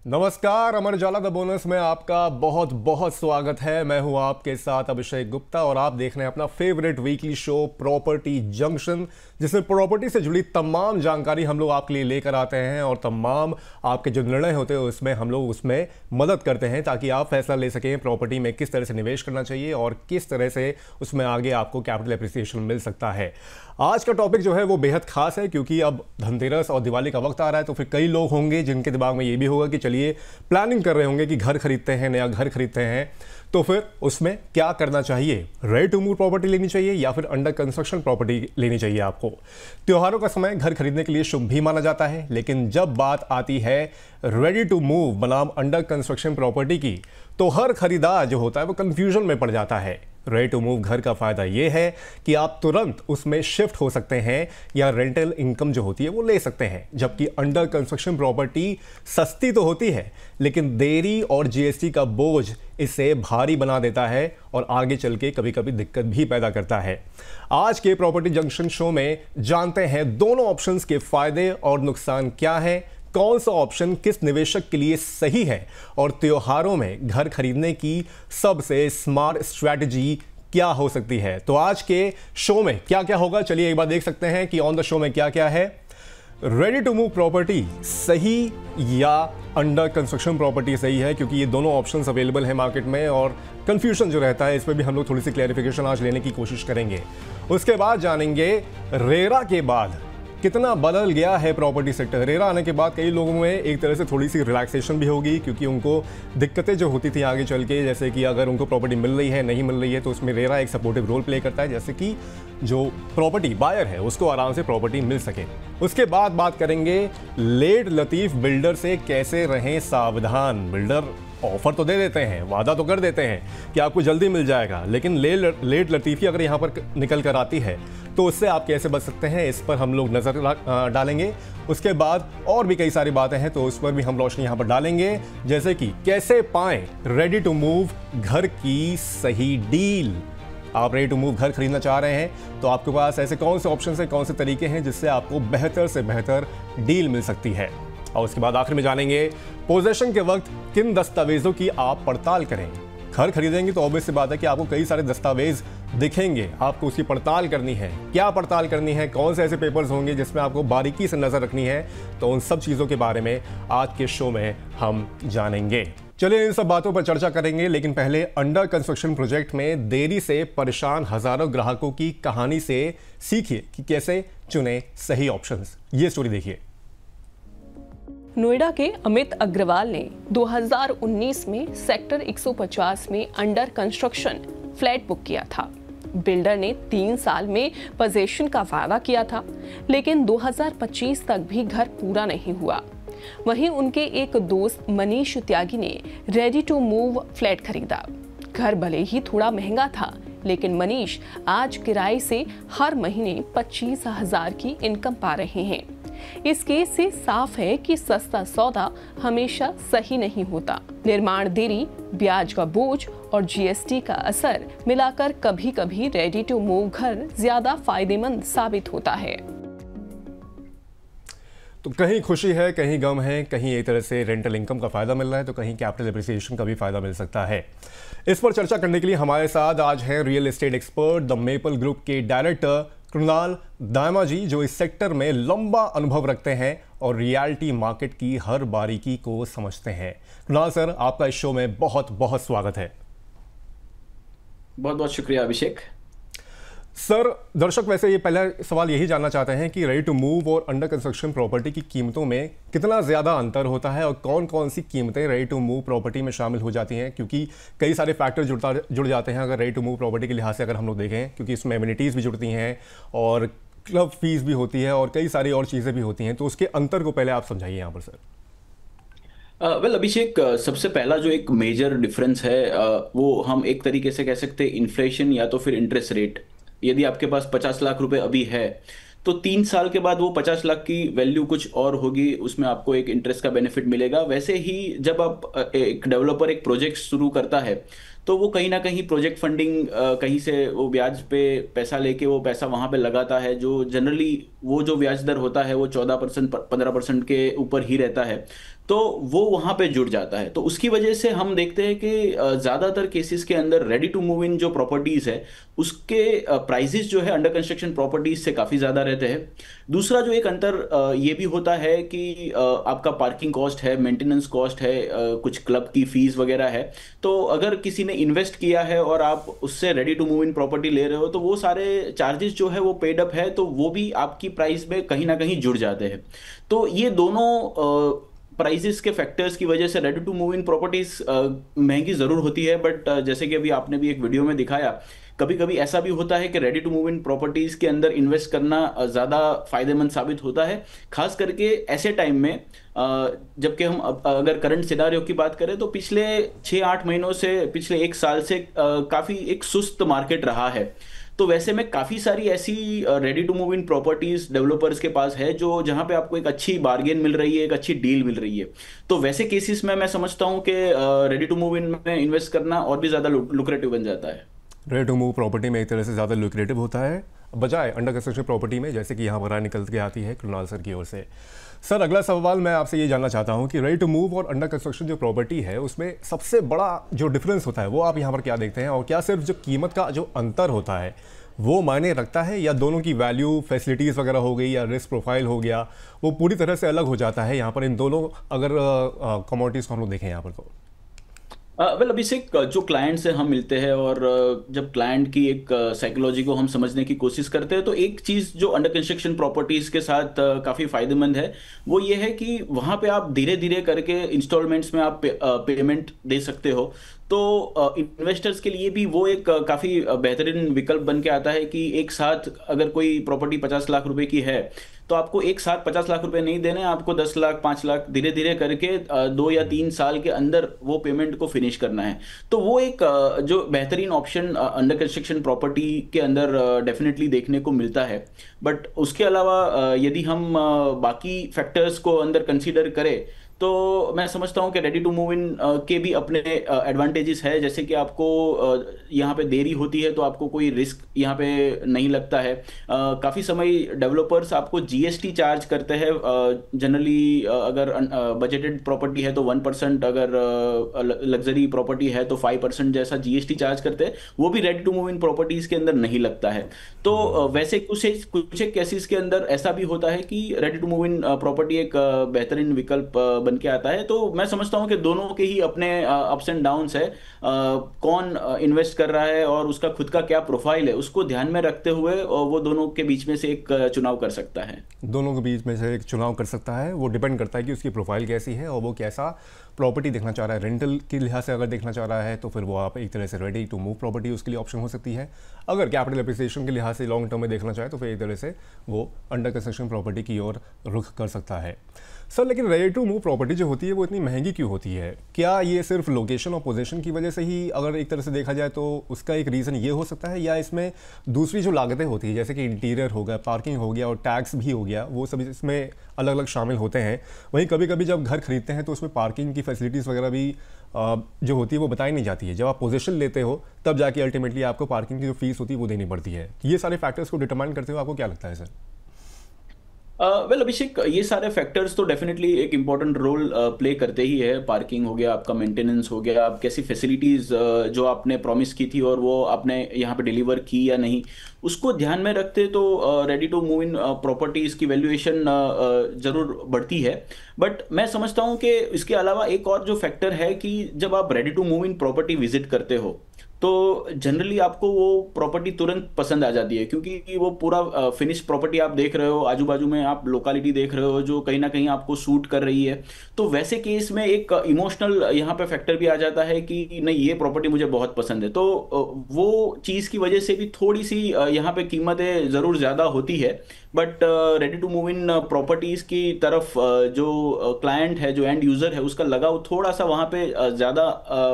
नमस्कार, Amar Ujala the bonus में आपका बहुत बहुत स्वागत है। मैं हूं आपके साथ अभिषेक गुप्ता और आप देख रहे हैं अपना favourite weekly show property junction, जिसमें प्रॉपर्टी से जुड़ी तमाम जानकारी हम लोग आपके लिए लेकर आते हैं और तमाम आपके जो निर्णय होते हैं उसमें हम लोग उसमें मदद करते हैं ताकि आप फैसला ले सकें प्रॉपर्टी में किस तरह से निवेश करना चाहिए और किस तरह से उसमें आगे आपको कैपिटल एप्रिसिएशन मिल सकता है। आज का टॉपिक जो है वो बेहद खास है क्योंकि अब धनतेरस और दिवाली का वक्त आ रहा है, तो फिर कई लोग होंगे जिनके दिमाग में ये भी होगा कि चलिए प्लानिंग कर रहे होंगे कि घर खरीदते हैं, नया घर खरीदते हैं, तो फिर उसमें क्या करना चाहिए। रेडी टू मूव प्रॉपर्टी लेनी चाहिए या फिर अंडर कंस्ट्रक्शन प्रॉपर्टी लेनी चाहिए आपको। त्योहारों का समय घर खरीदने के लिए शुभ भी माना जाता है, लेकिन जब बात आती है रेडी टू मूव बनाम अंडर कंस्ट्रक्शन प्रॉपर्टी की, तो हर खरीदार जो होता है वो कंफ्यूजन में पड़ जाता है। रेडी टू मूव घर का फायदा यह है कि आप तुरंत उसमें शिफ्ट हो सकते हैं या रेंटल इनकम जो होती है वो ले सकते हैं, जबकि अंडर कंस्ट्रक्शन प्रॉपर्टी सस्ती तो होती है लेकिन देरी और जीएसटी का बोझ इसे भारी बना देता है और आगे चल के कभी कभी दिक्कत भी पैदा करता है। आज के प्रॉपर्टी जंक्शन शो में जानते हैं दोनों ऑप्शंस के फायदे और नुकसान क्या है, कौन सा ऑप्शन किस निवेशक के लिए सही है और त्योहारों में घर खरीदने की सबसे स्मार्ट स्ट्रैटेजी क्या हो सकती है। तो आज के शो में क्या क्या होगा, चलिए एक बार देख सकते हैं कि ऑन द शो में क्या क्या है। रेडी टू मूव प्रॉपर्टी सही या अंडर कंस्ट्रक्शन प्रॉपर्टी सही है, क्योंकि ये दोनों ऑप्शंस अवेलेबल है मार्केट में और कंफ्यूजन जो रहता है इस पर भी हम लोग थोड़ी सी क्लैरिफिकेशन आज लेने की कोशिश करेंगे। उसके बाद जानेंगे रेरा के बाद कितना बदल गया है प्रॉपर्टी सेक्टर। रेरा आने के बाद कई लोगों में एक तरह से थोड़ी सी रिलैक्सेशन भी होगी, क्योंकि उनको दिक्कतें जो होती थी आगे चल के, जैसे कि अगर उनको प्रॉपर्टी मिल रही है नहीं मिल रही है, तो उसमें रेरा एक सपोर्टिव रोल प्ले करता है, जैसे कि जो प्रॉपर्टी बायर है उसको आराम से प्रॉपर्टी मिल सके। उसके बाद बात करेंगे लेट लतीफ बिल्डर से कैसे रहें सावधान। बिल्डर ऑफर तो दे देते हैं, वादा तो कर देते हैं कि आपको जल्दी मिल जाएगा, लेकिन लेट लतीफ़ी अगर यहाँ पर निकल कर आती है तो उससे आप कैसे बच सकते हैं, इस पर हम लोग नज़र डालेंगे। उसके बाद और भी कई सारी बातें हैं तो उस पर भी हम रोशनी यहाँ पर डालेंगे, जैसे कि कैसे पाएं रेडी टू मूव घर की सही डील। आप रेडी टू मूव घर खरीदना चाह रहे हैं तो आपके पास ऐसे कौन से ऑप्शन हैं, कौन से तरीके हैं जिससे आपको बेहतर से बेहतर डील मिल सकती है। और उसके बाद आखिर में जानेंगे पोजेशन के वक्त किन दस्तावेजों की आप पड़ताल करें। घर खरीदेंगे तो ऑब्वियस सी बात है कि आपको कई सारे दस्तावेज दिखेंगे, आपको उसकी पड़ताल करनी है। क्या पड़ताल करनी है, कौन से ऐसे पेपर्स होंगे जिसमें आपको बारीकी से नजर रखनी है, तो उन सब चीजों के बारे में आज के शो में हम जानेंगे। चलिए इन सब बातों पर चर्चा करेंगे, लेकिन पहले अंडर कंस्ट्रक्शन प्रोजेक्ट में देरी से परेशान हजारों ग्राहकों की कहानी से सीखिए कि कैसे चुने सही ऑप्शंस। ये स्टोरी देखिए। नोएडा के अमित अग्रवाल ने 2019 में सेक्टर 150 में अंडर कंस्ट्रक्शन फ्लैट बुक किया था। बिल्डर ने 3 साल में पोजेशन का वादा किया था, लेकिन 2025 तक भी घर पूरा नहीं हुआ। वहीं उनके एक दोस्त मनीष त्यागी ने रेडी टू मूव फ्लैट खरीदा। घर भले ही थोड़ा महंगा था, लेकिन मनीष आज किराए से हर महीने 25,000 की इनकम पा रहे हैं। इस केस से साफ है कि सस्ता सौदा हमेशा सही नहीं होता। निर्माण देरी, ब्याज का बोझ और जीएसटी का असर मिलाकर कभी कभी रेडी टू मूव घर ज्यादा फायदेमंद साबित होता है। तो कहीं खुशी है, कहीं गम है, कहीं एक तरह से रेंटल इनकम का फायदा मिल रहा है तो कहीं कैपिटल एप्रिसिएशन का भी फायदा मिल सकता है। इस पर चर्चा करने के लिए हमारे साथ आज हैं real estate expert the maple group के डायरेक्टर कृणाल दायमा जी, जो इस सेक्टर में लंबा अनुभव रखते हैं और रियलिटी मार्केट की हर बारीकी को समझते हैं। कृणाल सर, आपका इस शो में बहुत बहुत स्वागत है। बहुत बहुत शुक्रिया अभिषेक। सर, दर्शक वैसे ये पहला सवाल यही जानना चाहते हैं कि रेडी टू मूव और अंडर कंस्ट्रक्शन प्रॉपर्टी की कीमतों में कितना ज़्यादा अंतर होता है और कौन कौन सी कीमतें रेडी टू मूव प्रॉपर्टी में शामिल हो जाती हैं, क्योंकि कई सारे फैक्टर जुड़ जाते हैं अगर रेडी टू मूव प्रॉपर्टी के लिहाज से अगर हम लोग देखें, क्योंकि इसमें एमिनिटीज़ भी जुड़ती हैं और क्लब फीस भी होती है और कई सारी और चीज़ें भी होती हैं, तो उसके अंतर को पहले आप समझाइए यहाँ पर सर। वेल अभिषेक, सबसे पहला जो एक मेजर डिफरेंस है वो हम एक तरीके से कह सकते हैं इन्फ्लेशन या तो फिर इंटरेस्ट रेट। यदि आपके पास 50 लाख रुपए अभी है तो 3 साल के बाद वो 50 लाख की वैल्यू कुछ और होगी, उसमें आपको एक इंटरेस्ट का बेनिफिट मिलेगा। वैसे ही जब आप एक डेवलपर एक प्रोजेक्ट शुरू करता है तो वो कहीं ना कहीं प्रोजेक्ट फंडिंग कहीं से वो ब्याज पे पैसा लेके वो पैसा वहां पे लगाता है, जो जनरली वो जो ब्याज दर होता है वो 14% 15% के ऊपर ही रहता है, तो वो वहां पे जुड़ जाता है। तो उसकी वजह से हम देखते हैं कि ज्यादातर केसेस के अंदर रेडी टू मूव इन जो प्रॉपर्टीज है उसके प्राइसेस जो है अंडर कंस्ट्रक्शन प्रॉपर्टीज से काफी ज्यादा रहते हैं। दूसरा जो एक अंतर ये भी होता है कि आपका पार्किंग कॉस्ट है, मेंटेनेंस कॉस्ट है, कुछ क्लब की फीस वगैरह है। तो अगर किसी ने इन्वेस्ट किया है और आप उससे ready to move in property ले रहे हो तो वो सारे चार्जेस जो है वो पेड अप है, तो वो भी आपकी प्राइस में कहीं ना कहीं जुड़ जाते हैं। तो ये दोनों प्राइसेस के फैक्टर्स की वजह से ready to move in properties महंगी जरूर होती है, बट जैसे कि अभी आपने भी एक वीडियो में दिखाया, कभी कभी ऐसा भी होता है कि ready to move in properties के अंदर इन्वेस्ट करना ज्यादा फायदेमंद साबित होता है, खास करके ऐसे टाइम में जबकि हम अगर करंट सिनारियो की बात करें तो पिछले 6-8 महीनों से, पिछले एक साल से काफी एक सुस्त मार्केट रहा है। तो वैसे में काफी सारी ऐसी ready to move in properties developers के पास है जो जहां पे आपको एक अच्छी बार्गेन मिल रही है, एक अच्छी डील मिल रही है। तो वैसे केसेस में मैं समझता हूं कि रेडी टू मूव इन में इन्वेस्ट करना और भी ज्यादा लुक्रेटिव बन जाता है। रेडी टू मूव प्रॉपर्टी में एक तरह से ज़्यादा लुक्रेटिव होता है बजाय अंडर कंस्ट्रक्शन प्रॉपर्टी में, जैसे कि यहाँ पर राय निकल के आती है कृणाल सर की ओर से। सर, अगला सवाल मैं आपसे ये जानना चाहता हूँ कि रेडी टू मूव और अंडर कंस्ट्रक्शन जो प्रॉपर्टी है उसमें सबसे बड़ा जो डिफरेंस होता है वो आप यहाँ पर क्या देखते हैं, और क्या सिर्फ जो कीमत का जो अंतर होता है वो मायने रखता है, या दोनों की वैल्यू, फैसिलिटीज़ वगैरह हो गई या रिस्क प्रोफाइल हो गया, वो पूरी तरह से अलग हो जाता है यहाँ पर इन दोनों अगर कमोडिटीज़ को हम लोग देखें यहाँ पर तो? वेल अभिषेक, जो क्लाइंट से हम मिलते हैं और जब क्लाइंट की एक साइकोलॉजी को हम समझने की कोशिश करते हैं, तो एक चीज जो अंडर कंस्ट्रक्शन प्रॉपर्टीज के साथ काफी फायदेमंद है वो ये है कि वहां पे आप धीरे धीरे करके इंस्टॉलमेंट्स में आप पेमेंट दे सकते हो। तो इन्वेस्टर्स के लिए भी वो एक काफी बेहतरीन विकल्प बन के आता है कि एक साथ अगर कोई प्रॉपर्टी 50 लाख रुपए की है तो आपको एक साथ 50 लाख रुपए नहीं देने, आपको 10 लाख 5 लाख धीरे धीरे करके 2 या 3 साल के अंदर वो पेमेंट को फिनिश करना है। तो वो एक जो बेहतरीन ऑप्शन अंडर कंस्ट्रक्शन प्रॉपर्टी के अंदर डेफिनेटली देखने को मिलता है। बट उसके अलावा यदि हम बाकी फैक्टर्स को अंदर कंसीडर करें तो मैं समझता हूं कि रेडी टू मूव इन के भी अपने एडवांटेजेस है, जैसे कि आपको यहाँ पे देरी होती है तो आपको कोई रिस्क यहाँ पे नहीं लगता है। काफ़ी समय डेवलपर्स आपको जीएसटी चार्ज करते हैं जनरली, अगर बजटेड प्रॉपर्टी है तो 1%, अगर लग्जरी प्रॉपर्टी है तो 5% जैसा जीएसटी चार्ज करते हैं, वो भी ready to move in properties के अंदर नहीं लगता है। तो वैसे कुछ एक केसेस के अंदर ऐसा भी होता है कि ready to move in property एक बेहतरीन विकल्प बन के आता है। तो मैं समझता हूं कि दोनों के ही अपने अप्स एंड डाउन्स है। कौन इन्वेस्ट कर रहा है और उसका खुद का क्या प्रोफाइल है उसको ध्यान में रखते हुए वो दोनों के बीच में से एक चुनाव कर सकता है। दोनों के बीच में से एक चुनाव कर सकता है, वो डिपेंड करता है कि उसकी प्रोफाइल कैसी है और वो कैसा प्रॉपर्टी देखना चाह रहा है। रेंटल के लिहाज से अगर देखना चाह रहा है तो फिर वो आप एक तरह से रेडी टू मूव प्रॉपर्टी उसके लिए ऑप्शन हो सकती है। अगर कैपिटल एप्रिसिएशन के लिहाज से लॉन्ग टर्म में देखना चाहे तो फिर एक तरह से वो अंडर कंस्ट्रक्शन प्रॉपर्टी की ओर रुख कर सकता है। सर, लेकिन रेडी टू मूव प्रॉपर्टी जो होती है वो इतनी महंगी क्यों होती है? क्या ये सिर्फ लोकेशन और पोजीशन की वजह से ही अगर एक तरह से देखा जाए तो उसका एक रीज़न ये हो सकता है, या इसमें दूसरी जो लागतें होती है जैसे कि इंटीरियर हो गया, पार्किंग हो गया और टैक्स भी हो गया, वो सभी इसमें अलग अलग शामिल होते हैं? वहीं कभी कभी जब घर खरीदते हैं तो उसमें पार्किंग की फैसिलिटीज़ वगैरह भी जो होती है वो बताई नहीं जाती है। जब आप पोजीशन लेते हो तब जाके अल्टीमेटली आपको पार्किंग की जो फीस होती है वो देनी पड़ती है। ये सारे फैक्टर्स को डिटरमाइन करते हुए आपको क्या लगता है सर? वेल अभिषेक, ये सारे फैक्टर्स तो डेफिनेटली एक इम्पॉर्टेंट रोल प्ले करते ही है। पार्किंग हो गया, आपका मेंटेनेंस हो गया, आप कैसी फैसिलिटीज जो आपने प्रॉमिस की थी और वो आपने यहाँ पे डिलीवर की या नहीं, उसको ध्यान में रखते तो ready to move in properties की वैल्यूएशन जरूर बढ़ती है। बट मैं समझता हूँ कि इसके अलावा एक और जो फैक्टर है कि जब आप ready to move in property visit करते हो तो जनरली आपको वो प्रॉपर्टी तुरंत पसंद आ जाती है, क्योंकि वो पूरा फिनिश प्रॉपर्टी आप देख रहे हो, आजू बाजू में आप लोकेलिटी देख रहे हो जो कहीं ना कहीं आपको सूट कर रही है। तो वैसे केस में एक इमोशनल यहाँ पे फैक्टर भी आ जाता है कि नहीं, ये प्रॉपर्टी मुझे बहुत पसंद है। तो वो चीज़ की वजह से भी थोड़ी सी यहाँ पे कीमतें ज़रूर ज़्यादा होती है। But ready to move in properties की तरफ जो क्लाइंट है, जो एंड यूज़र है, उसका लगाव थोड़ा सा वहाँ पे ज़्यादा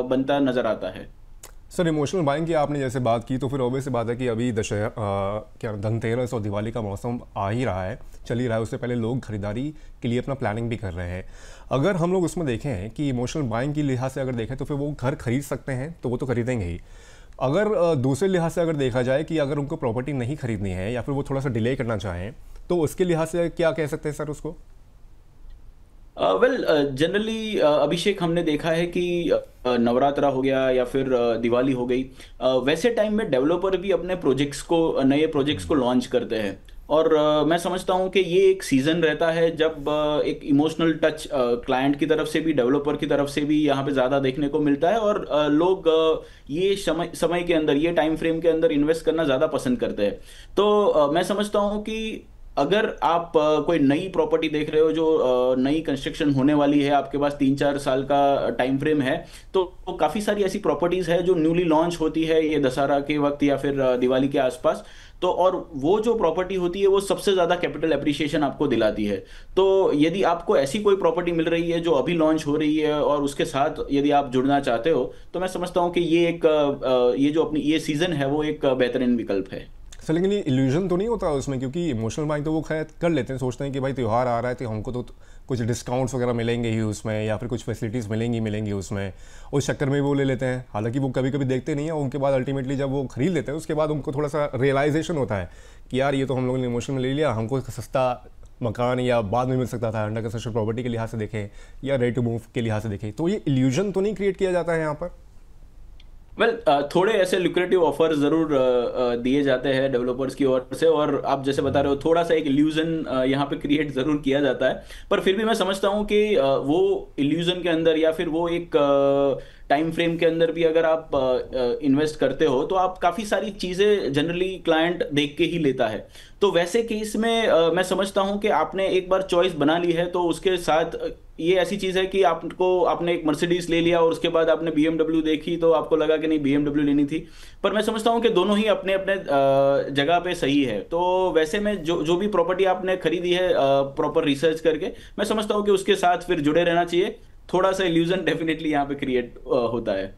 बनता नज़र आता है। सर इमोशनल बाइंग की आपने जैसे बात की, तो फिर ऑब्वियस बात है कि अभी दशहरा क्या धनतेरस और दिवाली का मौसम आ ही रहा है, चल ही रहा है। उससे पहले लोग खरीदारी के लिए अपना प्लानिंग भी कर रहे हैं। अगर हम लोग उसमें देखें कि इमोशनल बाइंग की लिहाज से अगर देखें तो फिर वो घर खरीद सकते हैं, तो वो तो खरीदेंगे ही। अगर दूसरे लिहाज से अगर देखा जाए कि अगर उनको प्रॉपर्टी नहीं खरीदनी है या फिर वो थोड़ा सा डिले करना चाहें, तो उसके लिहाज से क्या कह सकते हैं सर उसको? वेल जनरली अभिषेक, हमने देखा है कि नवरात्रा हो गया या फिर दिवाली हो गई, वैसे टाइम में डेवलपर भी अपने प्रोजेक्ट्स को, नए प्रोजेक्ट्स को लॉन्च करते हैं। और मैं समझता हूँ कि ये एक सीजन रहता है जब एक इमोशनल टच क्लाइंट की तरफ से भी, डेवलपर की तरफ से भी यहाँ पे ज़्यादा देखने को मिलता है। और लोग ये समय समय के अंदर, ये टाइम फ्रेम के अंदर इन्वेस्ट करना ज़्यादा पसंद करते हैं। तो मैं समझता हूँ कि अगर आप कोई नई प्रॉपर्टी देख रहे हो जो नई कंस्ट्रक्शन होने वाली है, आपके पास 3-4 साल का टाइम फ्रेम है, तो काफ़ी सारी ऐसी प्रॉपर्टीज़ है जो न्यूली लॉन्च होती है ये दशहरा के वक्त या फिर दिवाली के आसपास। तो और वो जो प्रॉपर्टी होती है वो सबसे ज़्यादा कैपिटल एप्रिसिएशन आपको दिलाती है। तो यदि आपको ऐसी कोई प्रॉपर्टी मिल रही है जो अभी लॉन्च हो रही है और उसके साथ यदि आप जुड़ना चाहते हो, तो मैं समझता हूँ कि ये एक ये जो अपनी ये सीज़न है वो एक बेहतरीन विकल्प है। सर लेकिन ये इल्यूजन तो नहीं होता उसमें? क्योंकि इमोशनल बाइंग तो वो खैर कर लेते हैं, सोचते हैं कि भाई त्यौहार आ रहा है तो हमको तो कुछ डिस्काउंट्स वगैरह मिलेंगे ही उसमें, या फिर कुछ फैसिलिटीज़ मिलेंगी उसमें, उस चक्कर में वो ले लेते हैं। हालांकि वो कभी कभी देखते नहीं है, उनके बाद अल्टीमेटली जब वो खरीद लेते हैं उसके बाद उनको थोड़ा सा रियलाइजेशन होता है कि यार ये तो हम लोगों ने इमोशनल में ले लिया, हमको सस्ता मकान या बाद में मिल सकता था, अंडर कंस्ट्रक्शन प्रॉपर्टी के लिहाज से देखें या रेडी टू मूव के लिहाज से देखें, तो ये इल्यूजन तो नहीं क्रिएट किया जाता है यहाँ पर? वेल थोड़े ऐसे लुक्रेटिव ऑफर जरूर दिए जाते हैं डेवलपर्स की ओर से, और आप जैसे बता रहे हो थोड़ा सा एक इल्यूजन यहाँ पे क्रिएट जरूर किया जाता है। पर फिर भी मैं समझता हूँ कि वो इल्यूजन के अंदर या फिर वो एक टाइम फ्रेम के अंदर भी अगर आप इन्वेस्ट करते हो तो आप काफ़ी सारी चीज़ें जनरली क्लाइंट देख के ही लेता है। तो वैसे केस में मैं समझता हूँ कि आपने एक बार चॉइस बना ली है तो उसके साथ ये ऐसी चीज़ है कि आपने एक मर्सिडीज ले लिया और उसके बाद आपने BMW देखी तो आपको लगा कि नहीं BMW लेनी थी। पर मैं समझता हूँ कि दोनों ही अपने अपने जगह पे सही है। तो वैसे में जो जो भी प्रॉपर्टी आपने खरीदी है प्रॉपर रिसर्च करके, मैं समझता हूँ कि उसके साथ फिर जुड़े रहना चाहिए। थोड़ा सा इल्यूजन डेफिनेटली यहाँ पे क्रिएट होता है।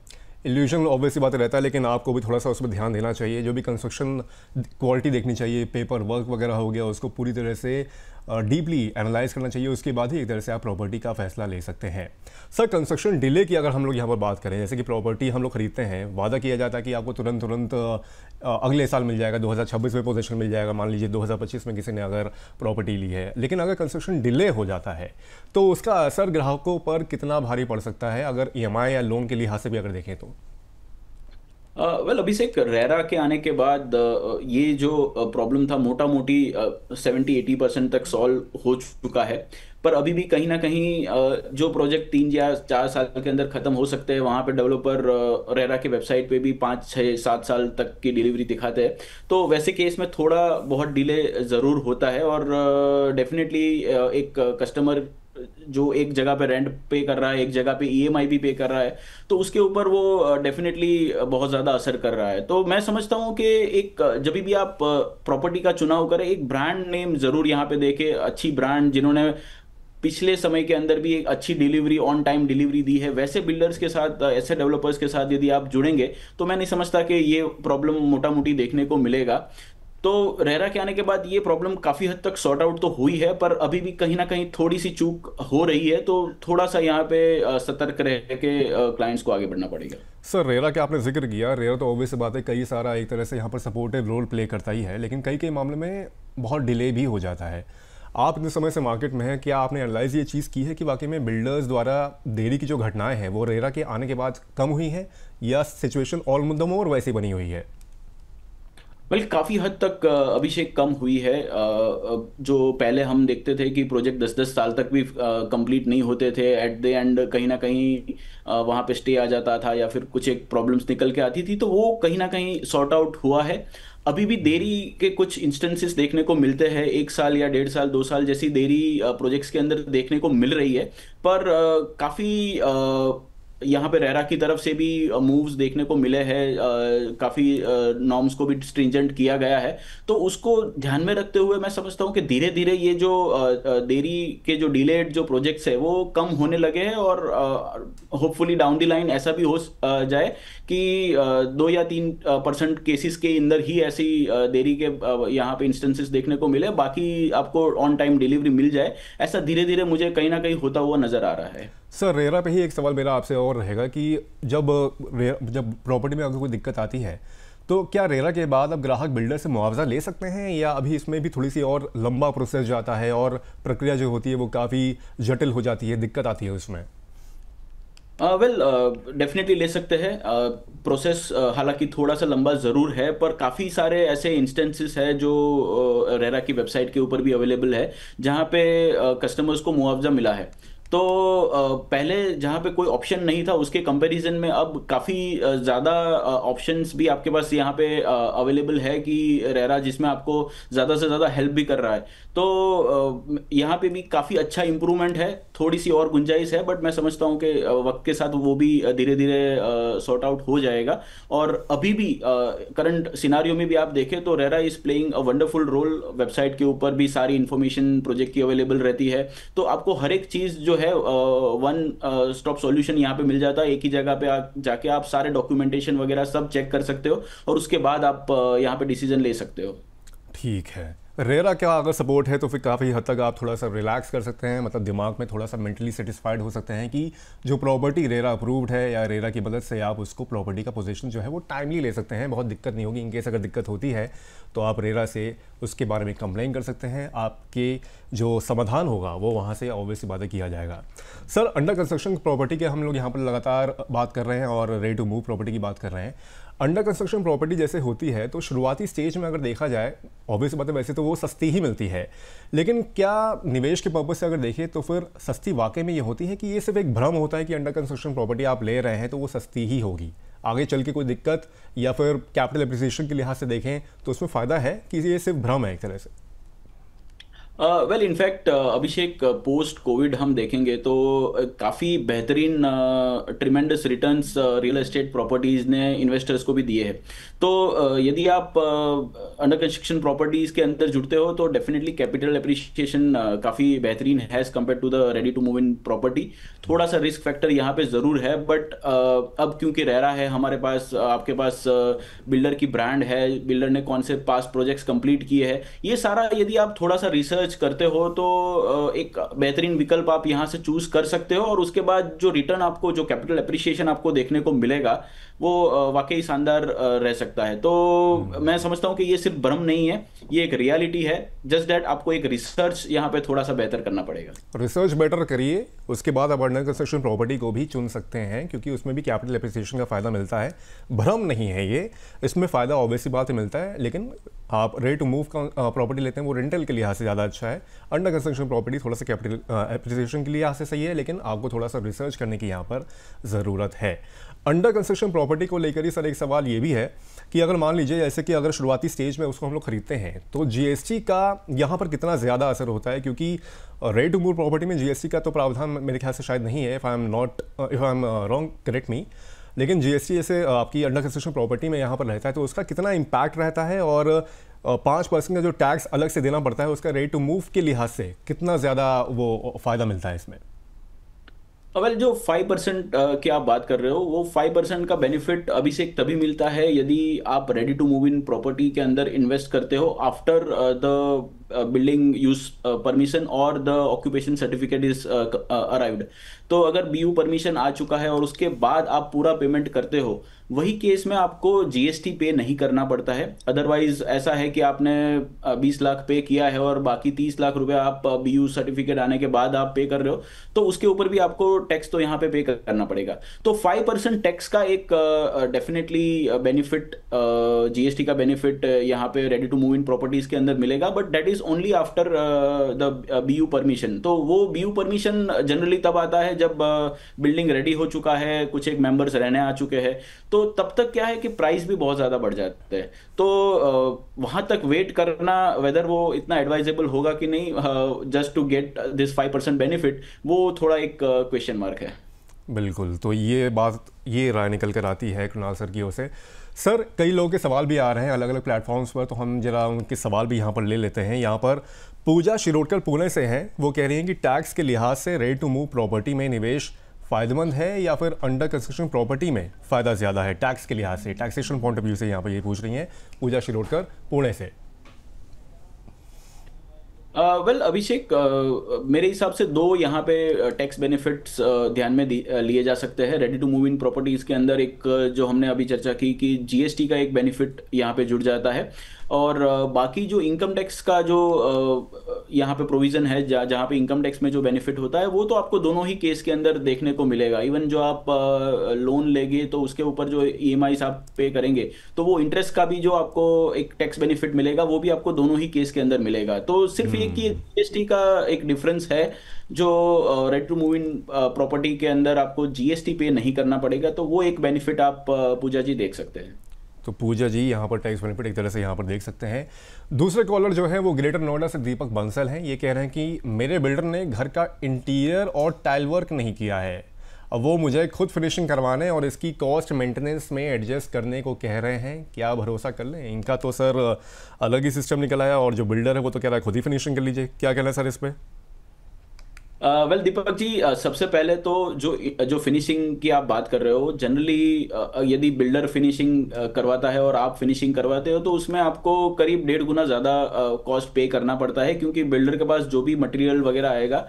इल्यूजन ऑब्वियसली बात रहता है, लेकिन आपको भी थोड़ा सा उसमें ध्यान देना चाहिए। जो भी कंस्ट्रक्शन क्वालिटी देखनी चाहिए, पेपर वर्क वगैरह हो गया, उसको पूरी तरह से डीपली एनालाइज करना चाहिए, उसके बाद ही एक तरह से आप प्रॉपर्टी का फैसला ले सकते हैं। सर कंस्ट्रक्शन डिले की अगर हम लोग यहाँ पर बात करें, जैसे कि प्रॉपर्टी हम लोग खरीदते हैं, वादा किया जाता है कि आपको तुरंत अगले साल मिल जाएगा, 2026 में पोजीशन मिल जाएगा, मान लीजिए 2025 में किसी ने अगर प्रॉपर्टी ली है, लेकिन अगर कंस्ट्रक्शन डिले हो जाता है तो उसका असर ग्राहकों पर कितना भारी पड़ सकता है, अगर EMI या लोन के लिहाज से भी अगर देखें तो? वेल अभिषेक, रेरा के आने के बाद ये जो प्रॉब्लम था मोटा मोटी 70-80% तक सॉल्व हो चुका है। पर अभी भी कहीं ना कहीं जो प्रोजेक्ट 3 या 4 साल के अंदर खत्म हो सकते हैं, वहाँ पे डेवलपर रेरा के वेबसाइट पे भी 5-6-7 साल तक की डिलीवरी दिखाते हैं। तो वैसे केस में थोड़ा बहुत डिले ज़रूर होता है। और डेफिनेटली एक कस्टमर जो एक जगह पे रेंट पे कर रहा है, एक जगह पे EMI भी पे कर रहा है, तो उसके ऊपर वो डेफिनेटली बहुत ज़्यादा असर कर रहा है। तो मैं समझता हूँ कि एक जब भी आप प्रॉपर्टी का चुनाव करें, एक ब्रांड नेम ज़रूर यहाँ पे देखें, अच्छी ब्रांड जिन्होंने पिछले समय के अंदर भी एक अच्छी डिलीवरी, ऑन टाइम डिलीवरी दी है, वैसे बिल्डर्स के साथ, ऐसे डेवलपर्स के साथ यदि आप जुड़ेंगे तो मैं नहीं समझता कि ये प्रॉब्लम मोटा मोटी देखने को मिलेगा। तो रेरा के आने के बाद ये प्रॉब्लम काफ़ी हद तक सॉर्ट आउट तो हुई है, पर अभी भी कहीं ना कहीं थोड़ी सी चूक हो रही है। तो थोड़ा सा यहाँ पे सतर्क रह के क्लाइंट्स को आगे बढ़ना पड़ेगा। सर रेरा का आपने जिक्र किया, रेरा तो ऑब्वियस बात है कई सारा एक तरह से यहाँ पर सपोर्टिव रोल प्ले करता ही है, लेकिन कई कई मामले में बहुत डिले भी हो जाता है। आप इतने समय से मार्केट में हैं, क्या आपने एनालाइज ये चीज़ की है कि वाकई में बिल्डर्स द्वारा देरी की जो घटनाएं हैं वो रेरा के आने के बाद कम हुई हैं, या सिचुएशन ऑल द मोर वैसी बनी हुई है? वेल काफ़ी हद तक अभिषेक कम हुई है। जो पहले हम देखते थे कि प्रोजेक्ट 10-10 साल तक भी कंप्लीट नहीं होते थे, एट द एंड कहीं ना कहीं वहाँ पे स्टे आ जाता था या फिर कुछ एक प्रॉब्लम्स निकल के आती थी, तो वो कहीं ना कहीं सॉर्ट आउट हुआ है। अभी भी देरी के कुछ इंस्टेंसेस देखने को मिलते हैं, 1 साल या 1.5 साल 2 साल जैसी देरी प्रोजेक्ट्स के अंदर देखने को मिल रही है। पर काफ़ी यहाँ पे रेरा की तरफ से भी मूव्स देखने को मिले हैं, काफी नॉर्म्स को भी स्ट्रिंजेंट किया गया है। तो उसको ध्यान में रखते हुए मैं समझता हूँ कि धीरे धीरे ये जो देरी के जो डिलेड जो प्रोजेक्ट्स है वो कम होने लगे हैं, और होपफुली डाउन द लाइन ऐसा भी हो जाए कि 2 या 3% केसेस के अंदर ही ऐसी देरी के यहाँ पे इंस्टेंसेस देखने को मिले, बाकी आपको ऑन टाइम डिलीवरी मिल जाए। ऐसा धीरे धीरे मुझे कहीं ना कहीं होता हुआ नजर आ रहा है। सर रेरा पे ही एक सवाल मेरा आपसे और रहेगा कि जब प्रॉपर्टी में अगर कोई दिक्कत आती है तो क्या रेरा के बाद अब ग्राहक बिल्डर से मुआवजा ले सकते हैं, या अभी इसमें भी थोड़ी सी और लंबा प्रोसेस जाता है और प्रक्रिया जो होती है वो काफ़ी जटिल हो जाती है, दिक्कत आती है उसमें? वेल डेफिनेटली ले सकते हैं। प्रोसेस हालांकि थोड़ा सा लंबा ज़रूर है, पर काफ़ी सारे ऐसे इंस्टेंसेस है जो रेरा की वेबसाइट के ऊपर भी अवेलेबल है जहाँ पे कस्टमर्स को मुआवजा मिला है। तो पहले जहाँ पे कोई ऑप्शन नहीं था उसके कंपैरिजन में अब काफ़ी ज़्यादा ऑप्शंस भी आपके पास यहाँ पे अवेलेबल है कि रेरा जिसमें आपको ज़्यादा से ज़्यादा हेल्प भी कर रहा है। तो यहाँ पे भी काफ़ी अच्छा इंप्रूवमेंट है, थोड़ी सी और गुंजाइश है, बट मैं समझता हूँ कि वक्त के साथ वो भी धीरे धीरे सॉर्ट आउट हो जाएगा। और अभी भी करंट सिनारियो में भी आप देखें तो RERA is playing a wonderful role. Website के ऊपर भी सारी इंफॉर्मेशन प्रोजेक्ट की अवेलेबल रहती है, तो आपको हर एक चीज़ जो है वन स्टॉप सॉल्यूशन यहाँ पे मिल जाता है। एक ही जगह पे जाके आप सारे डॉक्यूमेंटेशन वगैरह सब चेक कर सकते हो और उसके बाद आप यहाँ पे डिसीजन ले सकते हो। ठीक है, रेरा का अगर सपोर्ट है तो फिर काफ़ी हद तक आप थोड़ा सा रिलैक्स कर सकते हैं, मतलब दिमाग में थोड़ा सा मेंटली सेटिस्फाइड हो सकते हैं कि जो प्रॉपर्टी रेरा अप्रूव्ड है या रेरा की मदद से आप उसको प्रॉपर्टी का पोजीशन जो है वो टाइमली ले सकते हैं, बहुत दिक्कत नहीं होगी। इनकेस अगर दिक्कत होती है तो आप रेरा से उसके बारे में कंप्लेन कर सकते हैं, आपके जो समाधान होगा वो वहाँ से ऑब्वियसली बातें किया जाएगा। सर अंडर कंस्ट्रक्शन प्रॉपर्टी के हम लोग यहाँ पर लगातार बात कर रहे हैं और रेडी टू मूव प्रॉपर्टी की बात कर रहे हैं। अंडर कंस्ट्रक्शन प्रॉपर्टी जैसे होती है तो शुरुआती स्टेज में अगर देखा जाए ऑब्वियस बात है वैसे तो वो सस्ती ही मिलती है, लेकिन क्या निवेश के पर्पज से अगर देखें तो फिर सस्ती वाकई में ये होती है कि ये सिर्फ एक भ्रम होता है कि अंडर कंस्ट्रक्शन प्रॉपर्टी आप ले रहे हैं तो वो सस्ती ही होगी, आगे चल के कोई दिक्कत या फिर कैपिटल एप्रिसिएशन के लिहाज से देखें तो उसमें फ़ायदा है कि ये सिर्फ भ्रम है एक तरह से? वेल इनफैक्ट अभिषेक, पोस्ट कोविड हम देखेंगे तो काफ़ी बेहतरीन tremendous returns real estate properties ने इन्वेस्टर्स को भी दिए हैं। तो यदि आप अंडर कंस्ट्रक्शन प्रॉपर्टीज़ के अंदर जुड़ते हो तो डेफिनेटली कैपिटल एप्रिशिएशन काफ़ी बेहतरीन है as compared to the ready to move in property. थोड़ा सा रिस्क फैक्टर यहाँ पे ज़रूर है, बट अब क्योंकि रेरा है हमारे पास, आपके पास बिल्डर की ब्रांड है, बिल्डर ने कौन से पास प्रोजेक्ट्स कंप्लीट किए हैं, ये सारा यदि आप थोड़ा सा रिसर्च करते हो तो एक बेहतरीन विकल्प आप यहां से चूज कर सकते हो। और उसके बाद जो रिटर्न आपको, जो कैपिटल एप्रिशिएशन आपको देखने को मिलेगा वो वाकई शानदार रह सकता है। तो मैं समझता हूं कि ये सिर्फ भ्रम नहीं है, ये एक रियलिटी है। जस्ट दैट आपको एक रिसर्च यहाँ पे थोड़ा सा बेहतर करना पड़ेगा। रिसर्च बेटर करिए, उसके बाद आप अंडर कंस्ट्रक्शन प्रॉपर्टी को भी चुन सकते हैं क्योंकि उसमें भी कैपिटल एप्रिसिएशन का फायदा मिलता है। भ्रम नहीं है ये, इसमें फ़ायदा ऑब्वियसली बात है मिलता है, लेकिन आप रेडी टू मूव का प्रॉपर्टी लेते हैं वो रेंटल के लिहाज से ज़्यादा अच्छा है। अंडर कंस्ट्रक्शन प्रॉपर्टी थोड़ा सा कैपिटल एप्रिसिएशन के लिहाज से सही है, लेकिन आपको थोड़ा सा रिसर्च करने की यहाँ पर ज़रूरत है। अंडर कंस्ट्रक्शन प्रॉपर्टी को लेकर ही सर एक सवाल ये भी है कि अगर मान लीजिए जैसे कि अगर शुरुआती स्टेज में उसको हम लोग खरीदते हैं तो जीएसटी का यहाँ पर कितना ज़्यादा असर होता है, क्योंकि रेडी टू मूव प्रॉपर्टी में जीएसटी का तो प्रावधान मेरे ख्याल से शायद नहीं है, if I am wrong correct मी, लेकिन जीएसटी जैसे आपकी अंडर कंस्ट्रक्शन प्रॉपर्टी में यहाँ पर रहता है तो उसका कितना इम्पैक्ट रहता है, और 5% का जो टैक्स अलग से देना पड़ता है उसका रेडी टू मूव के लिहाज से कितना ज़्यादा वो फ़ायदा मिलता है इसमें? वेल जो 5% की आप बात कर रहे हो वो 5% का बेनिफिट अभिषेक तभी मिलता है यदि आप ready to move in property के अंदर इन्वेस्ट करते हो after the building use permission और the occupation certificate is arrived. तो अगर बीयू परमिशन आ चुका है और उसके बाद आप पूरा पेमेंट करते हो, वही केस में आपको जीएसटी पे नहीं करना पड़ता है। अदरवाइज ऐसा है कि आपने 20 लाख पे किया है और बाकी 30 लाख रुपए आप बीयू सर्टिफिकेट आने के बाद आप पे कर रहे हो, तो उसके ऊपर भी आपको टैक्स तो यहाँ पे करना पड़ेगा। तो 5% टैक्स का एक डेफिनेटली बेनिफिट, जीएसटी का बेनिफिट यहाँ पे ready to move in properties के अंदर मिलेगा, but that is only after the BU permission. तो वो बीयू परमिशन जनरली तब आता है जब बिल्डिंग रेडी हो चुका है, कुछ एक मेंबर्स रहने आ चुके हैं, तो तब तक क्या है कि प्राइस भी बहुत ज़्यादा बढ़ जाता है। तो वहाँ तक वेट करना वेदर वो इतना एडवाइजेबल होगा कि नहीं just to get this 5% benefit, वो थोड़ा एक क्वेश्चन मार्क है। बिल्कुल, तो ये बात, ये राय निकल कर आती है कृणाल सर की ओर से। सर, कई लोगों के सवाल भी आ रहे हैं अलग अलग प्लेटफॉर्म्स पर, तो हम जरा उनके सवाल भी यहाँ पर ले लेते हैं। यहाँ पर पूजा शिरोडकर पुणे से हैं, वो कह रही हैं कि टैक्स के लिहाज से रेडी टू मूव प्रॉपर्टी में निवेश फ़ायदेमंद है या फिर अंडर कंस्ट्रक्शन प्रॉपर्टी में फ़ायदा ज़्यादा है टैक्स के लिहाज से, टैक्सेशन पॉइंट ऑफ व्यू से यहाँ पर ये पूछ रही हैं पूजा शिरोडकर पुणे से। वेल अभिषेक, मेरे हिसाब से दो यहाँ पे टैक्स बेनिफिट्स ध्यान में लिए जा सकते हैं ready to move in properties के अंदर। एक जो हमने अभी चर्चा की कि जीएसटी का एक बेनिफिट यहाँ पे जुड़ जाता है, और बाकी जो इनकम टैक्स का जो यहाँ पे प्रोविजन है, जहाँ पे इनकम टैक्स में जो बेनिफिट होता है वो तो आपको दोनों ही केस के अंदर देखने को मिलेगा। इवन जो आप लोन लेंगे तो उसके ऊपर जो ईएमआईस आप पे करेंगे तो वो इंटरेस्ट का भी जो आपको एक टैक्स बेनिफिट मिलेगा वो भी आपको दोनों ही केस के अंदर मिलेगा। तो सिर्फ ये कि जीएसटी का एक डिफरेंस है, जो ready to move in property के अंदर आपको जीएसटी पे नहीं करना पड़ेगा, तो वो एक बेनिफिट आप पूजा जी देख सकते हैं। तो पूजा जी यहाँ पर टैक्स बेनिफिट एक तरह से यहाँ पर देख सकते हैं। दूसरे कॉलर जो है वो ग्रेटर नोएडा से दीपक बंसल हैं। ये कह रहे हैं कि मेरे बिल्डर ने घर का इंटीरियर और टाइल वर्क नहीं किया है, अब वो मुझे खुद फिनिशिंग करवाने और इसकी कॉस्ट मेंटेनेंस में एडजस्ट करने को कह रहे हैं, क्या भरोसा कर लें? इनका तो सर अलग ही सिस्टम निकल आया, और जो बिल्डर है वो तो कह रहा है खुद ही फिनिशिंग कर लीजिए। क्या कहना है सर इस पर? वेल दीपक जी, सबसे पहले तो जो फिनिशिंग की आप बात कर रहे हो, जनरली यदि बिल्डर फिनिशिंग करवाता है और आप फिनिशिंग करवाते हो तो उसमें आपको करीब 1.5 गुना ज़्यादा कॉस्ट पे करना पड़ता है, क्योंकि बिल्डर के पास जो भी मटेरियल वगैरह आएगा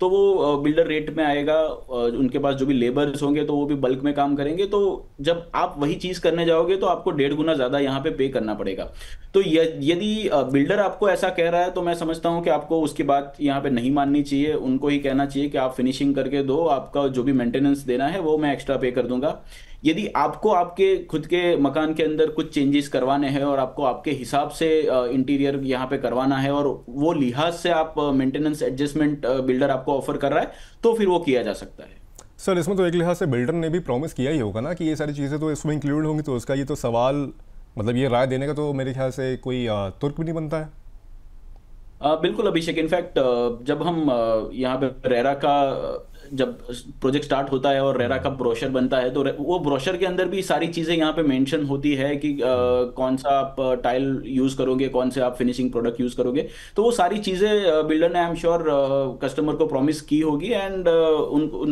तो वो बिल्डर रेट में आएगा। उनके पास जो भी लेबर्स होंगे तो वो भी बल्क में काम करेंगे, तो जब आप वही चीज करने जाओगे तो आपको 1.5 गुना ज्यादा यहाँ पे करना पड़ेगा। तो यदि बिल्डर आपको ऐसा कह रहा है तो मैं समझता हूँ कि आपको उसकी बात यहाँ पे नहीं माननी चाहिए। उनको ही कहना चाहिए कि आप फिनिशिंग करके दो, आपका जो भी मेंटेनेंस देना है वो मैं एक्स्ट्रा पे कर दूंगा। यदि आपको आपके खुद के मकान के अंदर कुछ चेंजेस करवाने हैं और आपको आपके हिसाब से इंटीरियर यहाँ पे करवाना है और वो लिहाज से आप मेंटेनेंस एडजस्टमेंट बिल्डर आपको ऑफर कर रहा है तो फिर वो किया जा सकता है। सर, इसमें तो एक लिहाज से बिल्डर ने भी प्रॉमिस किया ही होगा ना कि ये सारी चीज़ें तो इसमें इंक्लूड होंगी, तो उसका ये तो सवाल, मतलब ये राय देने का तो मेरे ख्याल से कोई तुर्क भी नहीं बनता है। बिल्कुल अभिषेक, इनफैक्ट जब हम यहाँ पे रेरा का जब प्रोजेक्ट स्टार्ट होता है और रेरा का ब्रोशर बनता है तो वो ब्रोशर के अंदर भी सारी चीजें यहाँ पे मेंशन होती है कि कौन सा आप टाइल यूज करोगे, कौन से आप फिनिशिंग प्रोडक्ट यूज करोगे। तो वो सारी चीजें बिल्डर ने आई एम श्योर कस्टमर को प्रॉमिस की होगी, एंड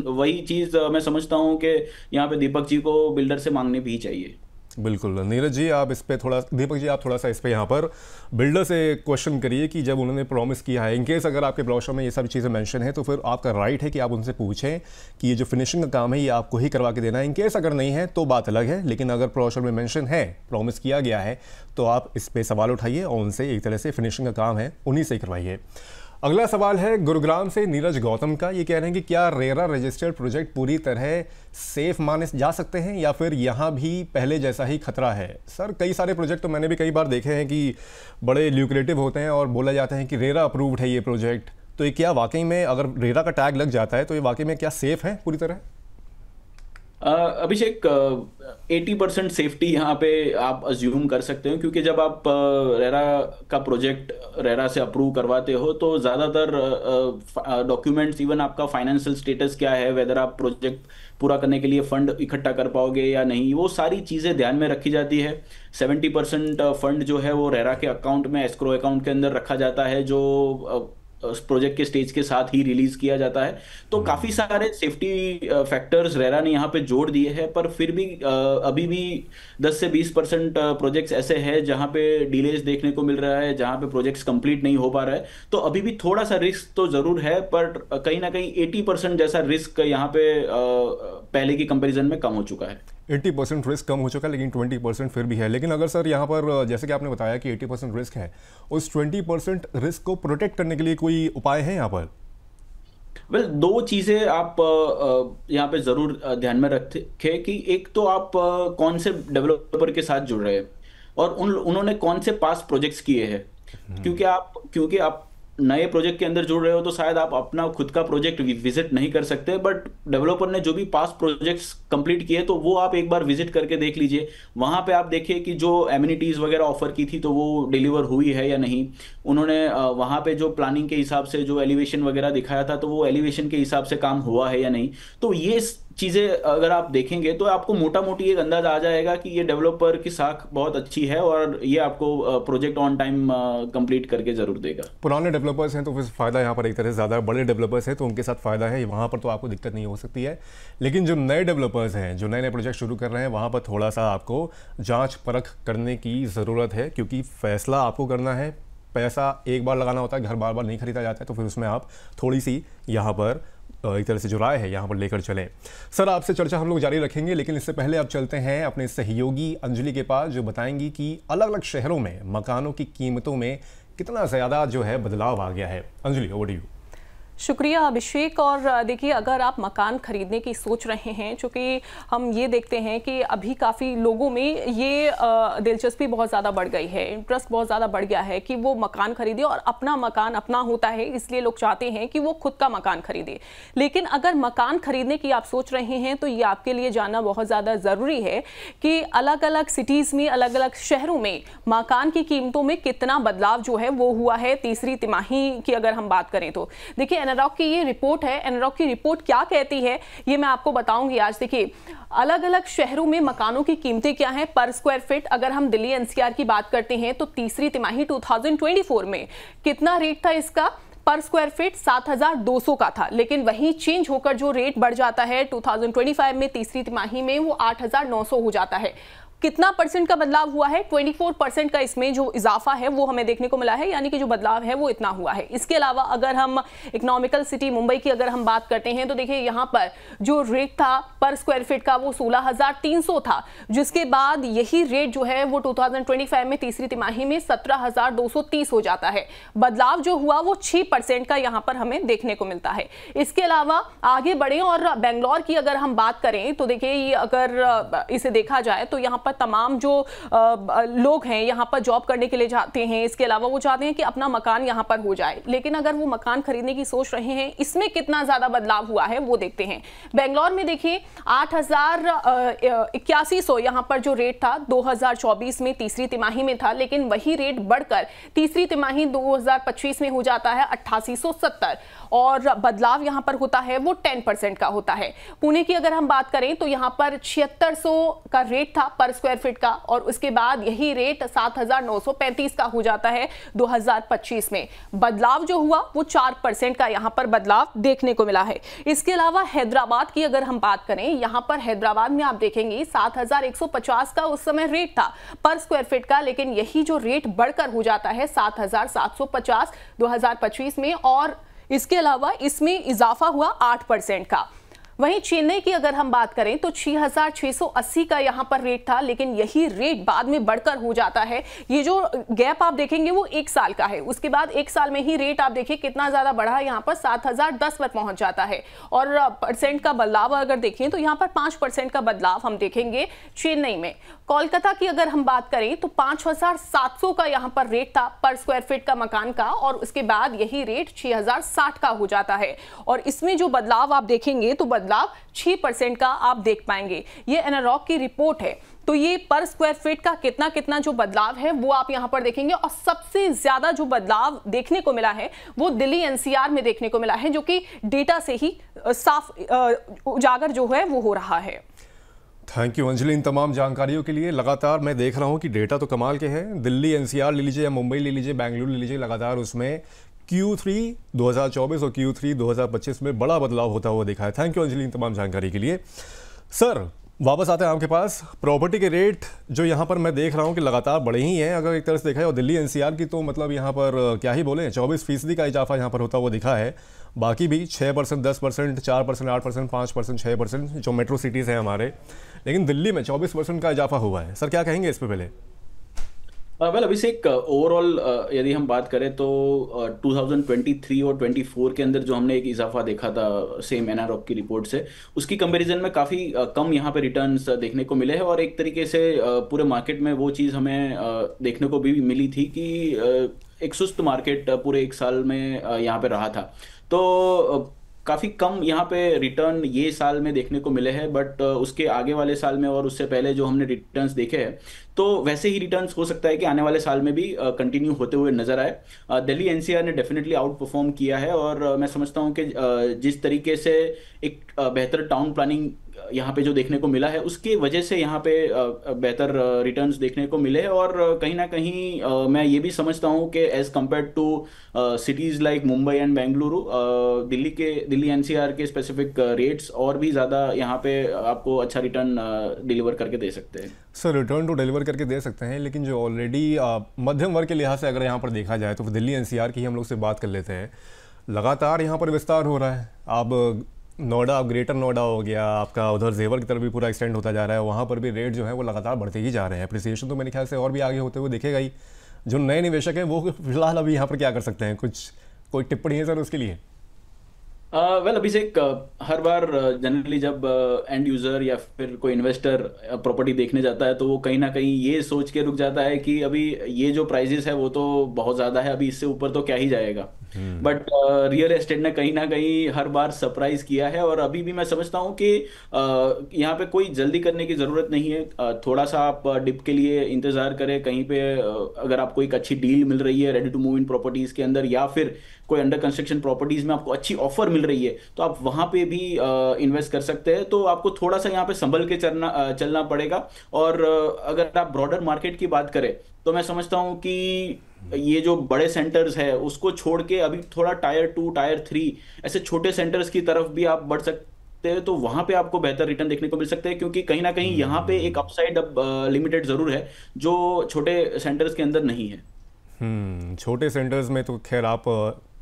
वही चीज मैं समझता हूँ कि यहाँ पे दीपक जी को बिल्डर से मांगनी भी चाहिए। बिल्कुल नीरज जी, आप इस पे थोड़ा, दीपक जी आप थोड़ा सा इस पे यहाँ पर बिल्डर से क्वेश्चन करिए कि जब उन्होंने प्रॉमिस किया है, इनकेस अगर आपके ब्रोशर में ये सब चीज़ें मेंशन है तो फिर आपका राइट है कि आप उनसे पूछें कि ये जो फिनिशिंग का काम है ये आपको ही करवा के देना है। इनकेस अगर नहीं है तो बात अलग है, लेकिन अगर ब्रोशर में मेंशन है, प्रॉमिस किया गया है, तो आप इस पर सवाल उठाइए और उनसे एक तरह से फिनिशिंग का काम है उन्हीं से करवाइए। अगला सवाल है गुरुग्राम से नीरज गौतम का। ये कह रहे हैं कि क्या रेरा रजिस्टर्ड प्रोजेक्ट पूरी तरह सेफ माने जा सकते हैं या फिर यहाँ भी पहले जैसा ही खतरा है? सर, कई सारे प्रोजेक्ट तो मैंने भी कई बार देखे हैं कि बड़े ल्यूक्रेटिव होते हैं और बोला जाता है कि रेरा अप्रूव्ड है ये प्रोजेक्ट, तो ये क्या वाकई में अगर रेरा का टैग लग जाता है तो ये वाकई में क्या सेफ है पूरी तरह? अभिषेक, 80% सेफ्टी यहाँ पे आप अज्यूम कर सकते हो, क्योंकि जब आप रेरा का प्रोजेक्ट रेरा से अप्रूव करवाते हो तो ज़्यादातर डॉक्यूमेंट्स, इवन आपका फाइनेंशियल स्टेटस क्या है, वेदर आप प्रोजेक्ट पूरा करने के लिए फंड इकट्ठा कर पाओगे या नहीं, वो सारी चीज़ें ध्यान में रखी जाती है। 70% फंड जो है वो रेरा के अकाउंट में, एस्क्रो अकाउंट के अंदर रखा जाता है, जो उस प्रोजेक्ट के स्टेज के साथ ही रिलीज किया जाता है। तो काफी सारे सेफ्टी फैक्टर्स रेरा ने यहाँ पे जोड़ दिए हैं, पर फिर भी अभी भी 10 से 20% प्रोजेक्ट्स ऐसे हैं जहाँ पे डिलेज देखने को मिल रहा है, जहाँ पे प्रोजेक्ट्स कंप्लीट नहीं हो पा रहा है। तो अभी भी थोड़ा सा रिस्क तो जरूर है, पर कहीं ना कहीं 80% जैसा रिस्क यहाँ पे पहले की कंपेरिजन में कम हो चुका है। 80% रिस्क कम हो चुका है, लेकिन 20% फिर भी है। लेकिन अगर सर यहाँ पर जैसे कि आपने बताया कि 80% रिस्क है, उस 20% रिस्क को प्रोटेक्ट करने के लिए कोई उपाय है यहाँ पर? वेल, दो चीजें आप यहाँ पे जरूर ध्यान में रखें कि एक तो आप कौन से डेवलपर के साथ जुड़ रहे हैं और उन्होंने कौन से पास प्रोजेक्ट्स किए हैं। क्योंकि आप नए प्रोजेक्ट के अंदर जुड़ रहे हो तो शायद आप अपना खुद का प्रोजेक्ट विजिट नहीं कर सकते, बट डेवलपर ने जो भी पास्ट प्रोजेक्ट्स कंप्लीट किए तो वो आप एक बार विजिट करके देख लीजिए। वहां पे आप देखिए कि जो एमिनिटीज वगैरह ऑफर की थी तो वो डिलीवर हुई है या नहीं। उन्होंने वहां पे जो प्लानिंग के हिसाब से जो एलिवेशन वगैरह दिखाया था तो वो एलिवेशन के हिसाब से काम हुआ है या नहीं। तो ये चीजें अगर आप देखेंगे तो आपको मोटा मोटी एक अंदाज आ जाएगा कि ये डेवलपर की साख बहुत अच्छी है और ये आपको प्रोजेक्ट ऑन टाइम कंप्लीट करके जरूर देगा। पुराने डेवलपर्स हैं तो फिर फ़ायदा यहाँ पर एक तरह से ज़्यादा है, बड़े डेवलपर्स हैं तो उनके साथ फ़ायदा है, वहाँ पर तो आपको दिक्कत नहीं हो सकती है। लेकिन जो नए डेवलपर्स हैं, जो नए नए प्रोजेक्ट शुरू कर रहे हैं, वहाँ पर थोड़ा सा आपको जाँच परख करने की ज़रूरत है, क्योंकि फैसला आपको करना है। पैसा एक बार लगाना होता है, घर बार बार नहीं खरीदा जाता है, तो फिर उसमें आप थोड़ी सी यहाँ पर एक तरह से जो राय है यहाँ पर लेकर चलें। सर, आपसे चर्चा हम लोग जारी रखेंगे, लेकिन इससे पहले अब चलते हैं अपने सहयोगी अंजलि के पास, जो बताएंगी कि अलग अलग शहरों में मकानों की कीमतों में कितना ज़्यादा जो है बदलाव आ गया है। Anjali, over to you. शुक्रिया अभिषेक। और देखिए, अगर आप मकान खरीदने की सोच रहे हैं, चूँकि हम ये देखते हैं कि अभी काफ़ी लोगों में ये दिलचस्पी बहुत ज़्यादा बढ़ गई है, इंटरेस्ट बहुत ज़्यादा बढ़ गया है कि वो मकान खरीदे, और अपना मकान अपना होता है, इसलिए लोग चाहते हैं कि वो खुद का मकान खरीदे। लेकिन अगर मकान खरीदने की आप सोच रहे हैं तो ये आपके लिए जानना बहुत ज़्यादा ज़रूरी है कि अलग अलग सिटीज़ में, अलग अलग शहरों में मकान की कीमतों में कितना बदलाव जो है वो हुआ है तीसरी तिमाही की अगर हम बात करें तो। देखिए, एनरॉक की ये रिपोर्ट है। एनरॉक की रिपोर्ट क्या कहती है ये मैं आपको बताऊंगी आज। देखिए, अलग अलग शहरों में मकानों की कीमतें क्या हैं पर स्क्वायर फीट। अगर हम दिल्ली एनसीआर की बात करते हैं तो तीसरी तिमाही 2024 में कितना रेट था इसका पर स्क्वायर फीट? 7,200 का था। लेकिन वहीं चेंज होकर जो रेट बढ़ जाता है 2025 में तीसरी तिमाही में वो 8,900 हो जाता है। कितना परसेंट का बदलाव हुआ है? 24% का इसमें जो इजाफा है वो हमें देखने को मिला है, यानी कि जो बदलाव है वो इतना हुआ है। इसके अलावा अगर हम इकोनॉमिकल सिटी मुंबई की अगर हम बात करते हैं तो देखिए, यहाँ पर जो रेट था पर स्क्वायर फीट का वो 16,300 था, जिसके बाद यही रेट जो है वो 2025 में तीसरी तिमाही में 17,230 हो जाता है। बदलाव जो हुआ वो 6% का यहाँ पर हमें देखने को मिलता है। इसके अलावा आगे बढ़े और बेंगलोर की अगर हम बात करें तो देखिए, ये अगर इसे देखा जाए तो यहाँ पर तमाम जो लोग हैं यहाँ पर जॉब करने के लिए जाते हैं, इसके अलावा वो चाहते हैं कि अपना मकान यहाँ पर हो जाए। लेकिन अगर वो मकान खरीदने की सोच रहे हैं, इसमें कितना ज्यादा बदलाव हुआ है वो देखते हैं। बेंगलोर में देखिए 8,8100 यहाँ पर जो रेट था 2024 में तीसरी तिमाही में था, लेकिन वही रेट बढ़कर तीसरी तिमाही 2025 में हो जाता है 8870, और बदलाव यहाँ पर होता है वो 10% का होता है। पुणे की अगर हम बात करें तो यहाँ पर 7600 का रेट था पर स्क्वायर फीट का, और उसके बाद यही रेट 7,935 का हो जाता है 2025 में। बदलाव जो हुआ वो 4% का यहाँ पर बदलाव देखने को मिला है। इसके अलावा हैदराबाद की अगर हम बात करें, यहाँ पर हैदराबाद में आप देखेंगे 7,150 का उस समय रेट था पर स्क्वायर फीट का, लेकिन यही जो रेट बढ़कर हो जाता है 7,750 2025 में, और इसके अलावा इसमें इजाफा हुआ 8% का। वहीं चेन्नई की अगर हम बात करें तो 6,680 का यहाँ पर रेट था, लेकिन यही रेट बाद में बढ़कर हो जाता है। ये जो गैप आप देखेंगे वो 1 साल का है, उसके बाद 1 साल में ही रेट आप देखिए कितना ज्यादा बढ़ा, यहाँ पर 7,010 पर पहुंच जाता है। और परसेंट का बदलाव अगर देखें तो यहाँ पर 5% का बदलाव हम देखेंगे चेन्नई में। कोलकाता की अगर हम बात करें तो 5,700 का यहाँ पर रेट था पर स्क्वायर फीट का मकान का, और उसके बाद यही रेट 6,060 का हो जाता है। और इसमें जो बदलाव आप देखेंगे तो बदलाव 6% का आप देख पाएंगे। ये एनरॉक की रिपोर्ट है, तो ये पर स्क्वायर फीट का कितना कितना जो बदलाव है वो आप यहां पर देखेंगे। और सबसे ज्यादा जो बदलाव देखने को मिला है वो दिल्ली एनसीआर में देखने को मिला है, जो कि डेटा से ही साफ उजागर जो है वो हो रहा है। थैंक यू अंजलि इन तमाम जानकारियों के लिए। लगातार मैं देख रहा हूं कि डेटा तो कमाल के हैं। दिल्ली एनसीआर ले लीजिए या मुंबई ले लीजिए, बेंगलुरु ले लीजिए, लगातार उसमें Q3 2024 और Q3 2025 में बड़ा बदलाव होता हुआ दिखा है। थैंक यू अंजलि इन तमाम जानकारी के लिए। सर, वापस आते हैं आपके पास। प्रॉपर्टी के रेट जो यहाँ पर मैं देख रहा हूँ कि लगातार बढ़े ही हैं अगर एक तरह से देखा है, और दिल्ली एनसीआर की तो मतलब यहाँ पर क्या ही बोलें, 24% का इजाफा यहाँ पर होता हुआ दिखा है। बाकी भी 6%, 10%, 4%, 8%, 5%, 6% जो मेट्रो सिटीज़ हैं हमारे, लेकिन दिल्ली में 24% का इजाफा हुआ है। सर, क्या कहेंगे इस पर पहले? वेल अभिषेक, ओवरऑल यदि हम बात करें तो 2023 और 24 के अंदर जो हमने एक इजाफा देखा था सेम एनआरओक की रिपोर्ट से, उसकी कंपैरिजन में काफ़ी कम यहाँ पे रिटर्न्स देखने को मिले हैं। और एक तरीके से पूरे मार्केट में वो चीज़ हमें देखने को भी मिली थी कि एक सुस्त मार्केट पूरे 1 साल में यहाँ पे रहा था। तो काफ़ी कम यहाँ पे रिटर्न ये साल में देखने को मिले हैं, बट उसके आगे वाले साल में और उससे पहले जो हमने रिटर्न्स देखे हैं तो वैसे ही रिटर्न्स हो सकता है कि आने वाले साल में भी कंटिन्यू होते हुए नजर आए। दिल्ली एनसीआर ने डेफिनेटली आउट परफॉर्म किया है, और मैं समझता हूँ कि जिस तरीके से एक बेहतर टाउन प्लानिंग यहाँ पे जो देखने को मिला है उसके वजह से यहाँ पे बेहतर रिटर्न्स देखने को मिले हैं। और कहीं ना कहीं मैं ये भी समझता हूँ कि as compared to cities like Mumbai and Bengaluru, Delhi NCR के स्पेसिफिक रेट्स और भी ज़्यादा यहाँ पे आपको अच्छा रिटर्न डिलीवर करके दे सकते हैं। सर रिटर्न तो डिलीवर करके दे सकते हैं, लेकिन जो ऑलरेडी मध्यम वर्ग के लिहाज से अगर यहाँ पर देखा जाए तो दिल्ली एनसीआर की हम लोग से बात कर लेते हैं। लगातार यहाँ पर विस्तार हो रहा है। अब नोएडा, ग्रेटर नोएडा हो गया आपका, उधर जेवर की तरफ भी पूरा एक्सटेंड होता जा रहा है। वहाँ पर भी रेट जो है वो लगातार बढ़ते ही जा रहे हैं। अप्रिसिएशन तो मेरे ख्याल से और भी आगे होते हुए दिखेगा ही। जो नए निवेशक हैं वो फिलहाल अभी यहाँ पर क्या कर सकते हैं, कुछ कोई टिप्पणी है सर उसके लिए? वेल अभिषेक, हर बार जनरली जब एंड यूजर या फिर कोई इन्वेस्टर प्रॉपर्टी देखने जाता है तो वो कहीं ना कहीं ये सोच के रुक जाता है कि अभी ये जो प्राइजेस है वो तो बहुत ज़्यादा है, अभी इससे ऊपर तो क्या ही जाएगा। बट रियल एस्टेट ने कहीं ना कहीं हर बार सरप्राइज किया है। और अभी भी मैं समझता हूँ कि यहाँ पे कोई जल्दी करने की ज़रूरत नहीं है। थोड़ा सा आप डिप के लिए इंतज़ार करें कहीं पे। अगर आपको एक अच्छी डील मिल रही है ready to move in properties के अंदर, या फिर कोई अंडर कंस्ट्रक्शन प्रॉपर्टीज़ में आपको अच्छी ऑफर मिल रही है, तो आप वहाँ पे भी इन्वेस्ट कर सकते हैं। तो आपको थोड़ा सा यहाँ पे संभल के चलना पड़ेगा। और अगर आप ब्रॉडर मार्केट की बात करें तो मैं समझता हूँ कि ये जो बड़े सेंटर्स है उसको छोड़ के अभी थोड़ा टायर 2, टायर 3 ऐसे छोटे सेंटर्स की तरफ भी आप बढ़ सकते हैं। तो वहां पे आपको बेहतर रिटर्न देखने को मिल सकते हैं, क्योंकि कहीं ना कहीं यहाँ पे एक अपसाइड अब लिमिटेड जरूर है जो छोटे सेंटर्स के अंदर नहीं है। छोटे सेंटर्स में तो खैर आप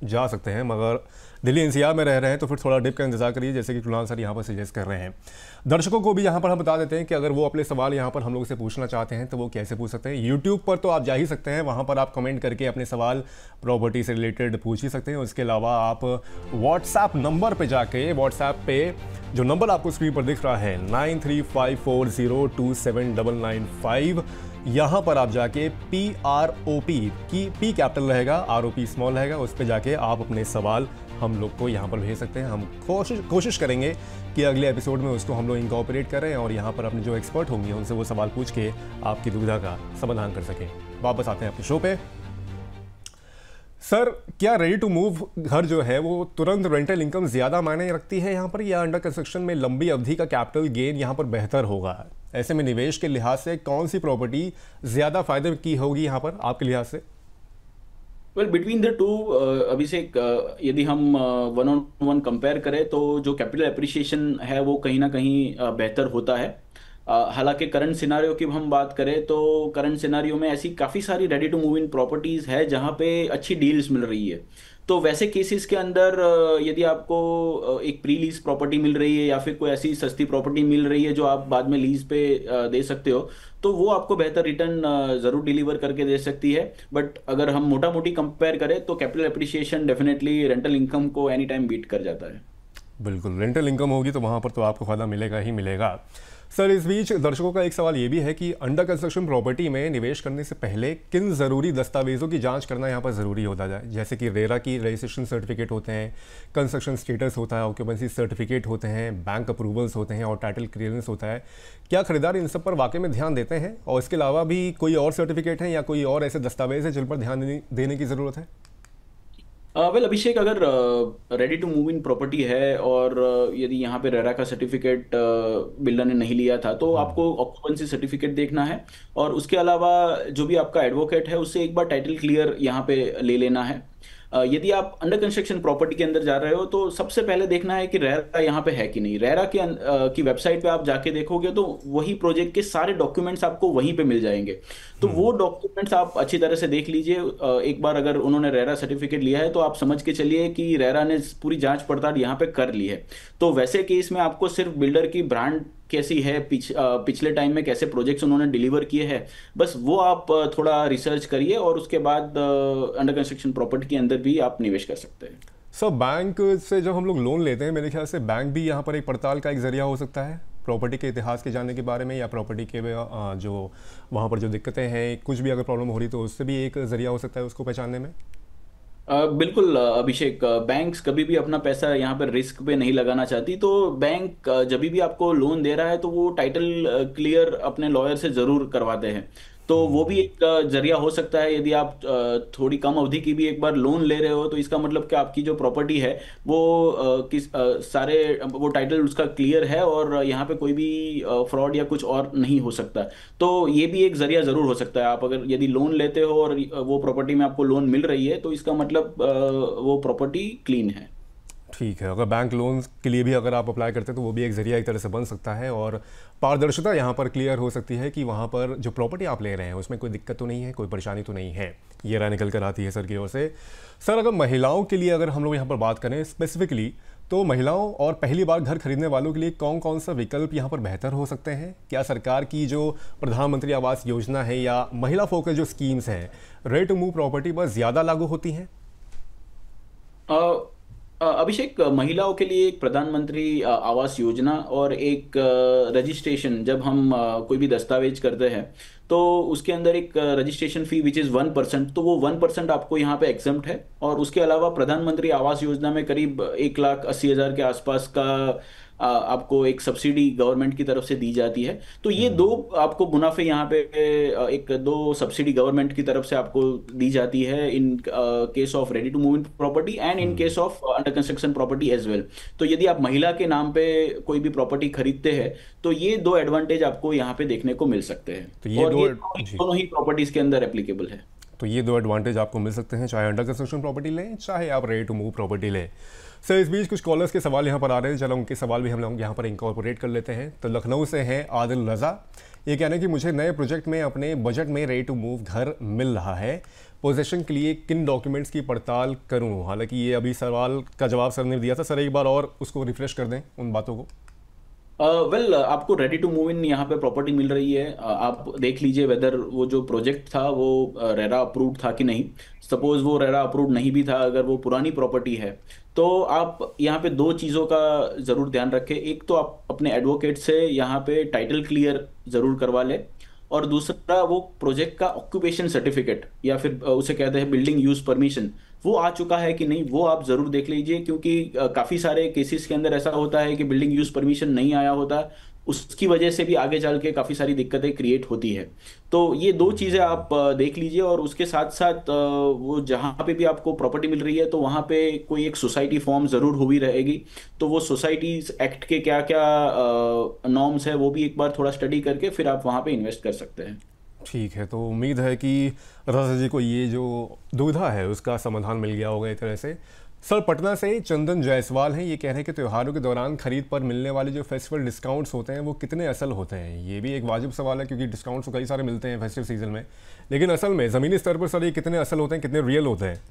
जा सकते हैं, मगर दिल्ली एनसीआर में रह रहे हैं तो फिर थोड़ा डिप का इंतजार करिए, जैसे कि कुणाल सर यहाँ पर सजेस्ट कर रहे हैं। दर्शकों को भी यहाँ पर हम बता देते हैं कि अगर वो अपने सवाल यहाँ पर हम लोग से पूछना चाहते हैं तो वो कैसे पूछ सकते हैं। यूट्यूब पर तो आप जा ही सकते हैं, वहाँ पर आप कमेंट करके अपने सवाल प्रॉपर्टी से रिलेटेड पूछ ही सकते हैं। उसके अलावा आप व्हाट्सएप नंबर पर जाके, व्हाट्सएप पे जो नंबर आपको स्क्रीन पर दिख रहा है 9354027995, यहाँ पर आप जाके PROP की P कैपिटल रहेगा, ROP स्मॉल रहेगा, उस पर जाके आप अपने सवाल हम लोग को यहाँ पर भेज सकते हैं। हम कोशिश करेंगे कि अगले एपिसोड में उसको हम लोग इंकॉर्पोरेट करें और यहाँ पर अपने जो एक्सपर्ट होंगे उनसे वो सवाल पूछ के आपकी दुविधा का समाधान कर सकें। वापस आते हैं अपने शो पे। सर, क्या रेडी टू मूव घर जो है वो तुरंत रेंटल इनकम ज़्यादा मायने रखती है यहाँ पर, या अंडर कंस्ट्रक्शन में लंबी अवधि का कैपिटल गेन यहाँ पर बेहतर होगा? ऐसे में निवेश के लिहाज से कौन सी प्रॉपर्टी ज़्यादा फायदे की होगी यहाँ पर आपके लिहाज से? वेल बिटवीन द टू अभिषेक, यदि हम 1-on-1 कंपेयर करें तो जो कैपिटल एप्रिसिएशन है वो कहीं ना कहीं बेहतर होता है। हालांकि करंट सिनारियो की हम बात करें तो करंट सिनारियो में ऐसी काफ़ी सारी ready to move in properties है जहाँ पे अच्छी डील्स मिल रही है। तो वैसे केसेस के अंदर यदि आपको एक प्री लीज प्रॉपर्टी मिल रही है या फिर कोई ऐसी सस्ती प्रॉपर्टी मिल रही है जो आप बाद में लीज पे दे सकते हो, तो वो आपको बेहतर रिटर्न ज़रूर डिलीवर करके दे सकती है। बट अगर हम मोटा मोटी कंपेयर करें तो capital appreciation definitely rental income को एनी टाइम बीट कर जाता है। बिल्कुल, रेंटल इनकम होगी तो वहाँ पर तो आपको फ़ायदा मिलेगा ही मिलेगा। सर, इस बीच दर्शकों का एक सवाल ये भी है कि अंडर कंस्ट्रक्शन प्रॉपर्टी में निवेश करने से पहले किन ज़रूरी दस्तावेज़ों की जांच करना यहाँ पर ज़रूरी होता है? जैसे कि रेरा की रजिस्ट्रेशन सर्टिफिकेट होते हैं, कंस्ट्रक्शन स्टेटस होता है, ऑक्यूपेंसी सर्टिफिकेट होते हैं, बैंक अप्रूवल्स होते हैं और टाइटल क्लियरेंस होता है। क्या खरीदार इन सब पर वाकई में ध्यान देते हैं, और इसके अलावा भी कोई और सर्टिफिकेट है या कोई और ऐसे दस्तावेज है जिन पर ध्यान देने की ज़रूरत है? वेल अभिषेक, अगर ready to move in property है और यदि यहाँ पे रेरा का सर्टिफिकेट बिल्डर ने नहीं लिया था तो आपको ऑक्यूपेंसी सर्टिफिकेट देखना है। और उसके अलावा जो भी आपका एडवोकेट है उससे एक बार टाइटल क्लियर यहाँ पे ले लेना है। यदि आप अंडर कंस्ट्रक्शन प्रॉपर्टी के अंदर जा रहे हो तो सबसे पहले देखना है कि रेरा यहाँ पे है कि नहीं। रेरा की वेबसाइट पे आप जाके देखोगे तो वही प्रोजेक्ट के सारे डॉक्यूमेंट्स आपको वहीं पे मिल जाएंगे। तो वो डॉक्यूमेंट्स आप अच्छी तरह से देख लीजिए। एक बार अगर उन्होंने रेरा सर्टिफिकेट लिया है तो आप समझ के चलिए कि रेरा ने पूरी जांच पड़ताल यहाँ पे कर ली है। तो वैसे केस में आपको सिर्फ बिल्डर की ब्रांड कैसी है, पिछले टाइम में कैसे प्रोजेक्ट्स उन्होंने डिलीवर किए हैं, बस वो आप थोड़ा रिसर्च करिए और उसके बाद अंडर कंस्ट्रक्शन प्रॉपर्टी के अंदर भी आप निवेश कर सकते हैं। सर, बैंक से जब हम लोग लोन लेते हैं मेरे ख्याल से बैंक भी यहाँ पर एक पड़ताल का एक जरिया हो सकता है, प्रॉपर्टी के इतिहास के जानने के बारे में, या प्रॉपर्टी के जो वहाँ पर जो दिक्कतें हैं, कुछ भी अगर प्रॉब्लम हो रही तो उससे भी एक जरिया हो सकता है उसको पहचानने में। बिल्कुल अभिषेक, बैंक्स कभी भी अपना पैसा यहाँ पर रिस्क पे नहीं लगाना चाहती। तो बैंक जब भी आपको लोन दे रहा है तो वो टाइटल क्लियर अपने लॉयर से ज़रूर करवाते हैं। तो वो भी एक जरिया हो सकता है। यदि आप थोड़ी कम अवधि की भी एक बार लोन ले रहे हो तो इसका मतलब कि आपकी जो प्रॉपर्टी है वो सारे वो टाइटल उसका क्लियर है और यहाँ पे कोई भी फ्रॉड या कुछ और नहीं हो सकता। तो ये भी एक जरिया जरूर हो सकता है। आप अगर यदि लोन लेते हो और वो प्रॉपर्टी में आपको लोन मिल रही है तो इसका मतलब वो प्रॉपर्टी क्लीन है। ठीक है, अगर बैंक लोन के लिए भी अगर आप अप्लाई करते हैं तो वो भी एक ज़रिया एक तरह से बन सकता है, और पारदर्शिता यहाँ पर क्लियर हो सकती है कि वहाँ पर जो प्रॉपर्टी आप ले रहे हैं उसमें कोई दिक्कत तो नहीं है, कोई परेशानी तो नहीं है। ये राय निकल कर आती है सर की ओर से। सर, अगर महिलाओं के लिए अगर हम लोग यहाँ पर बात करें स्पेसिफिकली, तो महिलाओं और पहली बार घर खरीदने वालों के लिए कौन कौन सा विकल्प यहाँ पर बेहतर हो सकते हैं? क्या सरकार की जो प्रधानमंत्री आवास योजना है या महिला फोकस जो स्कीम्स हैं रेडी टू मूव प्रॉपर्टी पर ज़्यादा लागू होती हैं? अभिषेक, महिलाओं के लिए एक प्रधानमंत्री आवास योजना और एक रजिस्ट्रेशन, जब हम कोई भी दस्तावेज करते हैं तो उसके अंदर एक रजिस्ट्रेशन फी विच इज़ 1%, तो वो 1% आपको यहाँ पे एग्जम्प्ट है। और उसके अलावा प्रधानमंत्री आवास योजना में करीब 1,80,000 के आसपास का आपको एक सब्सिडी गवर्नमेंट की तरफ से दी जाती है। तो ये दो आपको मुनाफे यहाँ पे एक दो सब्सिडी गवर्नमेंट की तरफ से आपको दी जाती है in case of ready to move in property and in case of under construction property as well. तो यदि आप महिला के नाम पे कोई भी प्रॉपर्टी खरीदते हैं तो ये दो एडवांटेज आपको यहाँ पे देखने को मिल सकते हैं। तो ये और दो ये दोनों ही प्रॉपर्टीज के अंदर एप्लीकेबल है। तो ये दो एडवांटेज आपको मिल सकते हैं, चाहे अंडर कंस्ट्रक्शन प्रॉपर्टी लें चाहे आप रेडी टू मूव प्रॉपर्टी लें। सर, इस बीच कुछ कॉलर्स के सवाल यहाँ पर आ रहे हैं, चलो उनके सवाल भी हम लोग यहाँ पर इंकॉर्पोरेट कर लेते हैं। तो लखनऊ से हैं आदिल रज़ा, ये कह रहे हैं कि मुझे नए प्रोजेक्ट में अपने बजट में रेडी टू मूव घर मिल रहा है, पोजेशन के लिए किन डॉक्यूमेंट्स की पड़ताल करूँ? हालांकि ये अभी सवाल का जवाब सर ने दिया था, सर एक बार और उसको रिफ्रेश कर दें उन बातों को। आपको रेडी टू मूव इन यहाँ पे प्रॉपर्टी मिल रही है। आप देख लीजिए वेदर वो जो प्रोजेक्ट था वो रेरा अप्रूव्ड था कि नहीं। सपोज वो रेरा अप्रूव्ड नहीं भी था, अगर वो पुरानी प्रॉपर्टी है तो आप यहाँ पे दो चीज़ों का ज़रूर ध्यान रखें। एक तो आप अपने एडवोकेट से यहाँ पे टाइटल क्लियर ज़रूर करवा लें, और दूसरा वो प्रोजेक्ट का ऑक्यूपेशन सर्टिफिकेट या फिर उसे कहते हैं बिल्डिंग यूज परमिशन, वो आ चुका है कि नहीं वो आप जरूर देख लीजिए। क्योंकि काफी सारे केसेस के अंदर ऐसा होता है कि बिल्डिंग यूज परमिशन नहीं आया होता, उसकी वजह से भी आगे चल के काफी सारी दिक्कतें क्रिएट होती है। तो ये दो चीजें आप देख लीजिए। और उसके साथ साथ वो जहाँ पे भी आपको प्रॉपर्टी मिल रही है तो वहाँ पे कोई एक सोसाइटी फॉर्म जरूर हुई रहेगी, तो वो सोसाइटीज एक्ट के क्या क्या नॉर्म्स है वो भी एक बार थोड़ा स्टडी करके फिर आप वहाँ पे इन्वेस्ट कर सकते हैं। ठीक है, तो उम्मीद है कि रज़ा जी को ये जो दुविधा है उसका समाधान मिल गया होगा एक तरह से। सर, पटना से चंदन जायसवाल हैं, ये कह रहे हैं कि त्योहारों के दौरान खरीद पर मिलने वाले जो फेस्टिवल डिस्काउंट्स होते हैं वो कितने असल होते हैं? ये भी एक वाजिब सवाल है क्योंकि डिस्काउंट्स तो कई सारे मिलते हैं फेस्टिव सीजन में, लेकिन असल में ज़मीनी स्तर पर सर ये कितने असल होते हैं, कितने रियल होते हैं?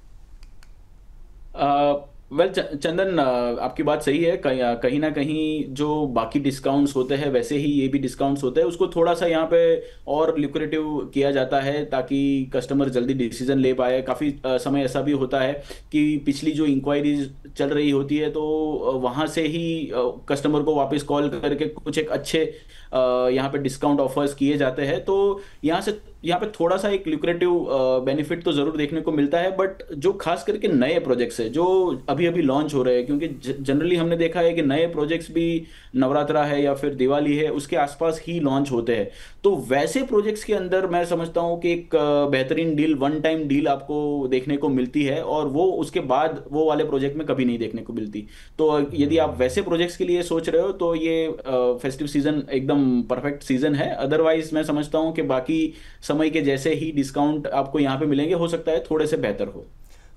वेल चंदन, आपकी बात सही है। कहीं ना कहीं जो बाकी डिस्काउंट्स होते हैं वैसे ही ये भी डिस्काउंट्स होते हैं। उसको थोड़ा सा यहाँ पे और लुक्रेटिव किया जाता है ताकि कस्टमर जल्दी डिसीजन ले पाए। काफ़ी समय ऐसा भी होता है कि पिछली जो इंक्वायरीज चल रही होती है तो वहाँ से ही कस्टमर को वापस कॉल करके कुछ एक अच्छे यहाँ पे डिस्काउंट ऑफर्स किए जाते हैं। तो यहाँ पे थोड़ा सा एक ल्यूक्रेटिव बेनिफिट तो जरूर देखने को मिलता है। बट जो खास करके नए प्रोजेक्ट्स है जो अभी अभी लॉन्च हो रहे हैं, क्योंकि जनरली हमने देखा है कि नए प्रोजेक्ट्स भी नवरात्रा है या फिर दिवाली है उसके आसपास ही लॉन्च होते हैं, तो वैसे प्रोजेक्ट्स के अंदर मैं समझता हूँ कि एक बेहतरीन डील, वन टाइम डील आपको देखने को मिलती है और वो उसके बाद वो वाले प्रोजेक्ट में कभी नहीं देखने को मिलती। तो यदि आप वैसे प्रोजेक्ट्स के लिए सोच रहे हो तो ये फेस्टिव सीजन एकदम परफेक्ट सीजन है। अदरवाइज मैं समझता हूँ कि बाकी समय के जैसे ही डिस्काउंट आपको यहाँ पे मिलेंगे, हो सकता है थोड़े से बेहतर हो।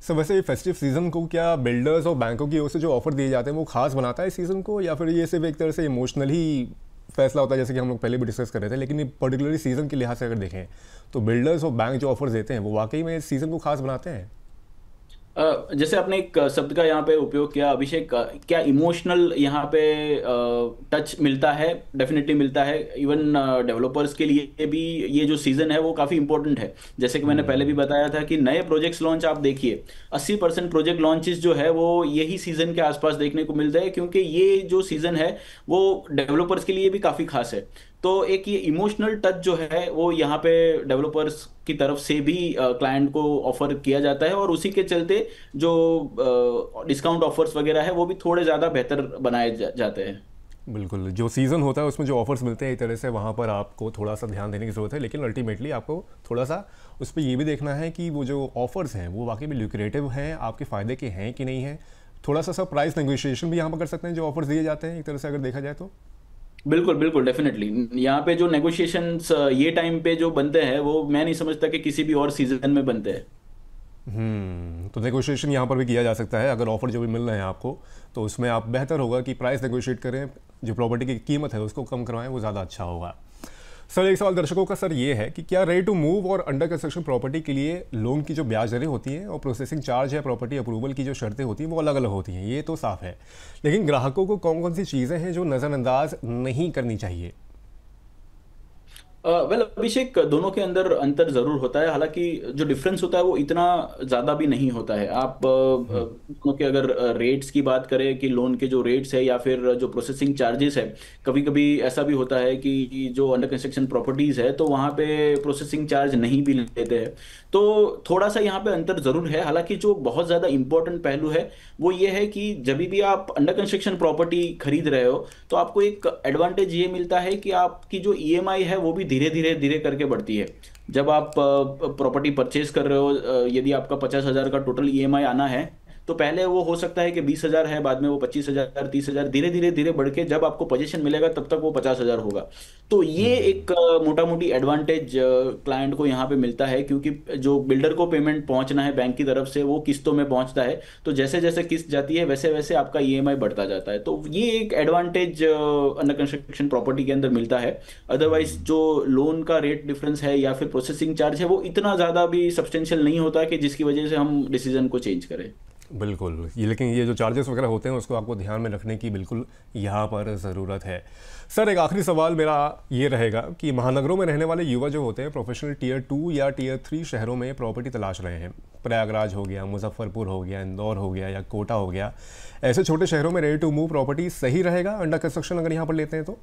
सर, वैसे फेस्टिव सीजन को क्या बिल्डर्स और बैंकों की ओर से जो ऑफर दिए जाते हैं वो खास बनाता है इस सीजन को, या फिर ये सिर्फ एक तरह से इमोशनली फैसला होता है जैसे कि हम लोग पहले भी डिस्कस कर रहे थे? लेकिन ये पर्टिकुलरली सीजन के लिहाज से अगर देखें तो बिल्डर्स और बैंक जो ऑफर्स देते हैं वो वाकई में इस सीजन को खास बनाते हैं? जैसे आपने एक शब्द का यहाँ पे उपयोग किया अभिषेक, क्या इमोशनल यहाँ पे टच मिलता है? डेफिनेटली मिलता है। इवन डेवलपर्स के लिए भी ये जो सीजन है वो काफ़ी इंपॉर्टेंट है। जैसे कि मैंने पहले भी बताया था कि नए प्रोजेक्ट्स लॉन्च आप देखिए 80% प्रोजेक्ट लॉन्चेस जो है वो यही सीजन के आसपास देखने को मिलता है, क्योंकि ये जो सीजन है वो डेवलपर्स के लिए भी काफ़ी खास है। तो एक ये इमोशनल टच जो है वो यहाँ पे डेवलपर्स की तरफ से भी क्लाइंट को ऑफर किया जाता है, और उसी के चलते जो डिस्काउंट ऑफर्स वगैरह है वो भी थोड़े ज़्यादा बेहतर बनाए जाते हैं। बिल्कुल, जो सीज़न होता है उसमें जो ऑफर्स मिलते हैं एक तरह से वहाँ पर आपको थोड़ा सा ध्यान देने की ज़रूरत है, लेकिन अल्टीमेटली आपको थोड़ा सा उस पे ये भी देखना है कि वो जो ऑफर्स हैं वो वाकई में ल्यूक्रेटिव हैं, आपके फ़ायदे के हैं कि नहीं हैं। थोड़ा सा सब प्राइस नेगोशिएशन भी यहाँ पर कर सकते हैं जो ऑफर्स दिए जाते हैं एक तरह से अगर देखा जाए तो। बिल्कुल बिल्कुल, डेफिनेटली यहाँ पे जो नेगोशिएशंस ये टाइम पे जो बनते हैं वो मैं नहीं समझता कि किसी भी और सीजन में बनते हैं। तो नेगोशिएशन यहाँ पर भी किया जा सकता है, अगर ऑफर जो भी मिल रहे हैं आपको तो उसमें आप बेहतर होगा कि प्राइस नेगोशिएट करें, जो प्रॉपर्टी की कीमत है उसको कम करवाएं, वो ज़्यादा अच्छा होगा। सर एक सवाल दर्शकों का सर ये है कि क्या रेडी टू मूव और अंडर कंस्ट्रक्शन प्रॉपर्टी के लिए लोन की जो ब्याज दरें होती हैं और प्रोसेसिंग चार्ज या प्रॉपर्टी अप्रूवल की जो शर्तें होती हैं वो अलग अलग होती हैं, ये तो साफ है, लेकिन ग्राहकों को कौन कौन सी चीज़ें हैं जो नज़रअंदाज नहीं करनी चाहिए? वेल अभिषेक, दोनों के अंदर अंतर जरूर होता है, हालांकि जो डिफरेंस होता है वो इतना ज्यादा भी नहीं होता है। आप दोनों के अगर रेट्स की बात करें कि लोन के जो रेट्स है या फिर जो प्रोसेसिंग चार्जेस है, कभी कभी ऐसा भी होता है कि जो अंडर कंस्ट्रक्शन प्रॉपर्टीज है तो वहां पे प्रोसेसिंग चार्ज नहीं भी लेते हैं। तो थोड़ा सा यहाँ पे अंतर जरूर है। हालांकि जो बहुत ज्यादा इंपॉर्टेंट पहलू है वो ये है कि जब भी आप अंडर कंस्ट्रक्शन प्रॉपर्टी खरीद रहे हो तो आपको एक एडवांटेज ये मिलता है कि आपकी जो ईएमआई है वो भी धीरे धीरे धीरे करके बढ़ती है। जब आप प्रॉपर्टी परचेज कर रहे हो, यदि आपका 50,000 का टोटल ईएमआई आना है तो पहले वो हो सकता है कि 20,000 है, बाद में वो 25,000, 30,000, धीरे धीरे धीरे बढ़ के जब आपको पोजीशन मिलेगा तब तक वो 50,000 होगा। तो ये एक मोटा मोटी एडवांटेज क्लाइंट को यहाँ पे मिलता है, क्योंकि जो बिल्डर को पेमेंट पहुंचना है बैंक की तरफ से वो किस्तों में पहुंचता है, तो जैसे जैसे किस्त जाती है वैसे वैसे आपका ईएमआई बढ़ता जाता है। तो ये एक एडवांटेज अंडर कंस्ट्रक्शन प्रॉपर्टी के अंदर मिलता है। अदरवाइज जो लोन का रेट डिफरेंस है या फिर प्रोसेसिंग चार्ज है वो इतना ज्यादा भी सब्सटेंशियल नहीं होता कि जिसकी वजह से हम डिसीजन को चेंज करें। बिल्कुल, ये लेकिन ये जो चार्जेस वगैरह होते हैं उसको आपको ध्यान में रखने की बिल्कुल यहाँ पर ज़रूरत है। सर एक आखिरी सवाल मेरा ये रहेगा कि महानगरों में रहने वाले युवा जो होते हैं प्रोफेशनल टियर 2 या टियर 3 शहरों में प्रॉपर्टी तलाश रहे हैं, प्रयागराज हो गया, मुजफ्फरपुर हो गया, इंदौर हो गया या कोटा हो गया, ऐसे छोटे शहरों में रेडी टू मूव प्रॉपर्टी सही रहेगा अंडर कंस्ट्रक्शन अगर यहाँ पर लेते हैं तो?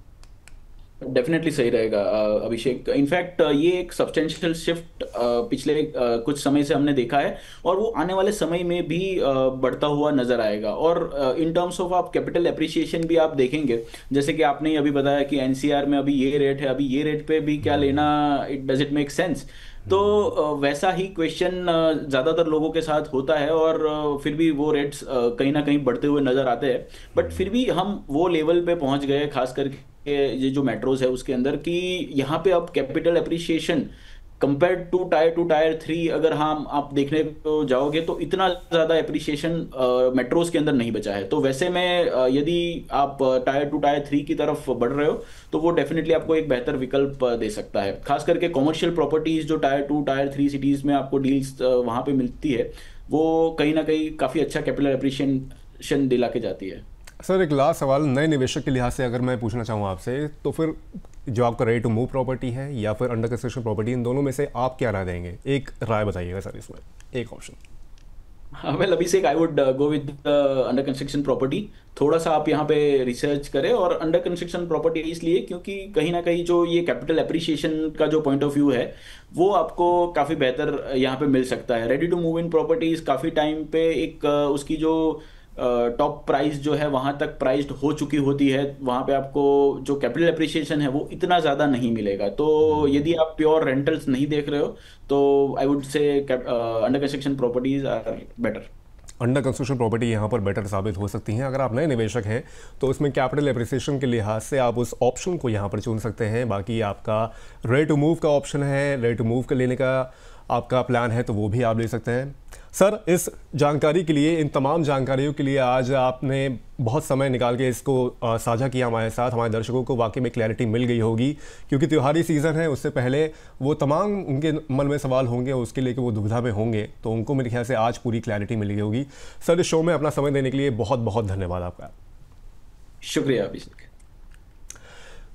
डेफिनेटली सही रहेगा अभिषेक। इनफैक्ट ये एक सब्सटेंशियल शिफ्ट पिछले कुछ समय से हमने देखा है और वो आने वाले समय में भी बढ़ता हुआ नजर आएगा। और इन टर्म्स ऑफ आप कैपिटल एप्रिसिएशन भी आप देखेंगे, जैसे कि आपने अभी बताया कि एनसीआर में अभी ये रेट है, अभी ये रेट पे भी क्या लेना, it does it make sense? तो वैसा ही क्वेश्चन ज़्यादातर लोगों के साथ होता है और फिर भी वो रेट्स कहीं ना कहीं बढ़ते हुए नजर आते हैं। बट फिर भी हम वो लेवल पे पहुंच गए, खास करके ये जो मेट्रोज है उसके अंदर, कि यहाँ पे अब capital appreciation compare to tier 3 अगर हम आप देखने को जाओगे तो इतना ज्यादा एप्रिसिएशन मेट्रोज के अंदर नहीं बचा है। तो वैसे में यदि आप टायर 3 की तरफ बढ़ रहे हो तो वो डेफिनेटली आपको एक बेहतर विकल्प दे सकता है। खास करके कॉमर्शियल प्रॉपर्टीज जो टायर 3 सिटीज में आपको डील्स वहां पे मिलती है, वो कहीं ना कहीं काफी अच्छा कैपिटल एप्रिसिएशन दिला के जाती है। सर एक लास्ट सवाल नए निवेशक के लिहाज से अगर मैं पूछना चाहूँ आपसे, तो फिर जो आपका रेडी टू मूव प्रॉपर्टी है या फिर अंडर कंस्ट्रक्शन प्रॉपर्टी, इन दोनों में से आप क्या राय देंगे? एक राय बताइएगा सर इसमें, एक option. Well Abhishek, I would go with under construction property. थोड़ा सा आप यहाँ पे रिसर्च करें, और अंडर कंस्ट्रक्शन प्रॉपर्टी इसलिए क्योंकि कहीं ना कहीं जो ये कैपिटल एप्रिसिएशन का जो पॉइंट ऑफ व्यू है वो आपको काफ़ी बेहतर यहाँ पे मिल सकता है। Ready to move in properties काफ़ी टाइम पे एक उसकी जो टॉप प्राइस जो है वहां तक प्राइस्ड हो चुकी होती है, वहां पे आपको जो कैपिटल एप्रिसिएशन है वो इतना ज़्यादा नहीं मिलेगा। तो यदि आप प्योर रेंटल्स नहीं देख रहे हो तो I would say under construction properties are better. Under construction property यहाँ पर बेटर साबित हो सकती हैं। अगर आप नए निवेशक हैं तो उसमें कैपिटल एप्रिसिएशन के लिहाज से आप उस ऑप्शन को यहाँ पर चुन सकते हैं। बाकी आपका रेडी टू मूव का ऑप्शन है, रेडी टू मूव का लेने का आपका प्लान है तो वो भी आप ले सकते हैं। सर इस जानकारी के लिए, इन तमाम जानकारियों के लिए आज आपने बहुत समय निकाल के इसको साझा किया हमारे साथ। हमारे दर्शकों को वाकई में क्लैरिटी मिल गई होगी, क्योंकि त्योहारी सीज़न है, उससे पहले वो तमाम उनके मन में सवाल होंगे, उसके लिए कि वो दुविधा में होंगे, तो उनको मेरे ख्याल से आज पूरी क्लैरिटी मिल गई होगी। सर इस शो में अपना समय देने के लिए बहुत बहुत धन्यवाद आपका। शुक्रिया अभिषेक।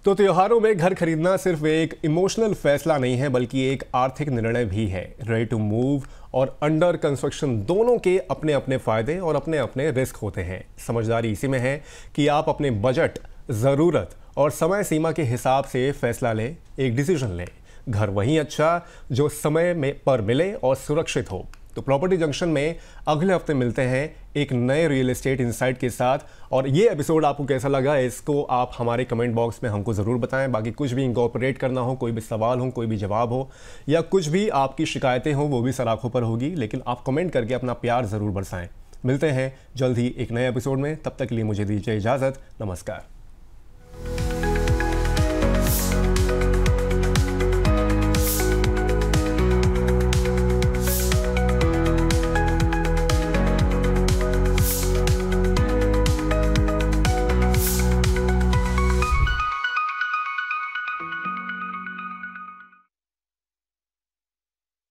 तो त्योहारों में घर खरीदना सिर्फ एक इमोशनल फैसला नहीं है, बल्कि एक आर्थिक निर्णय भी है। रेडी टू मूव और अंडर कंस्ट्रक्शन दोनों के अपने अपने फ़ायदे और अपने अपने रिस्क होते हैं। समझदारी इसी में है कि आप अपने बजट, ज़रूरत और समय सीमा के हिसाब से फैसला लें, एक डिसीजन लें। घर वहीं अच्छा जो समय में पर मिले और सुरक्षित हो। तो प्रॉपर्टी जंक्शन में अगले हफ्ते मिलते हैं एक नए रियल एस्टेट इनसाइट के साथ। और ये एपिसोड आपको कैसा लगा इसको आप हमारे कमेंट बॉक्स में हमको ज़रूर बताएं। बाकी कुछ भी इंकॉर्पोरेट करना हो, कोई भी सवाल हो, कोई भी जवाब हो, या कुछ भी आपकी शिकायतें हो, वो भी सर आंखों पर होगी, लेकिन आप कमेंट करके अपना प्यार ज़रूर बरसाएं। मिलते हैं जल्द ही एक नए एपिसोड में, तब तक के लिए मुझे दीजिए इजाज़त। नमस्कार।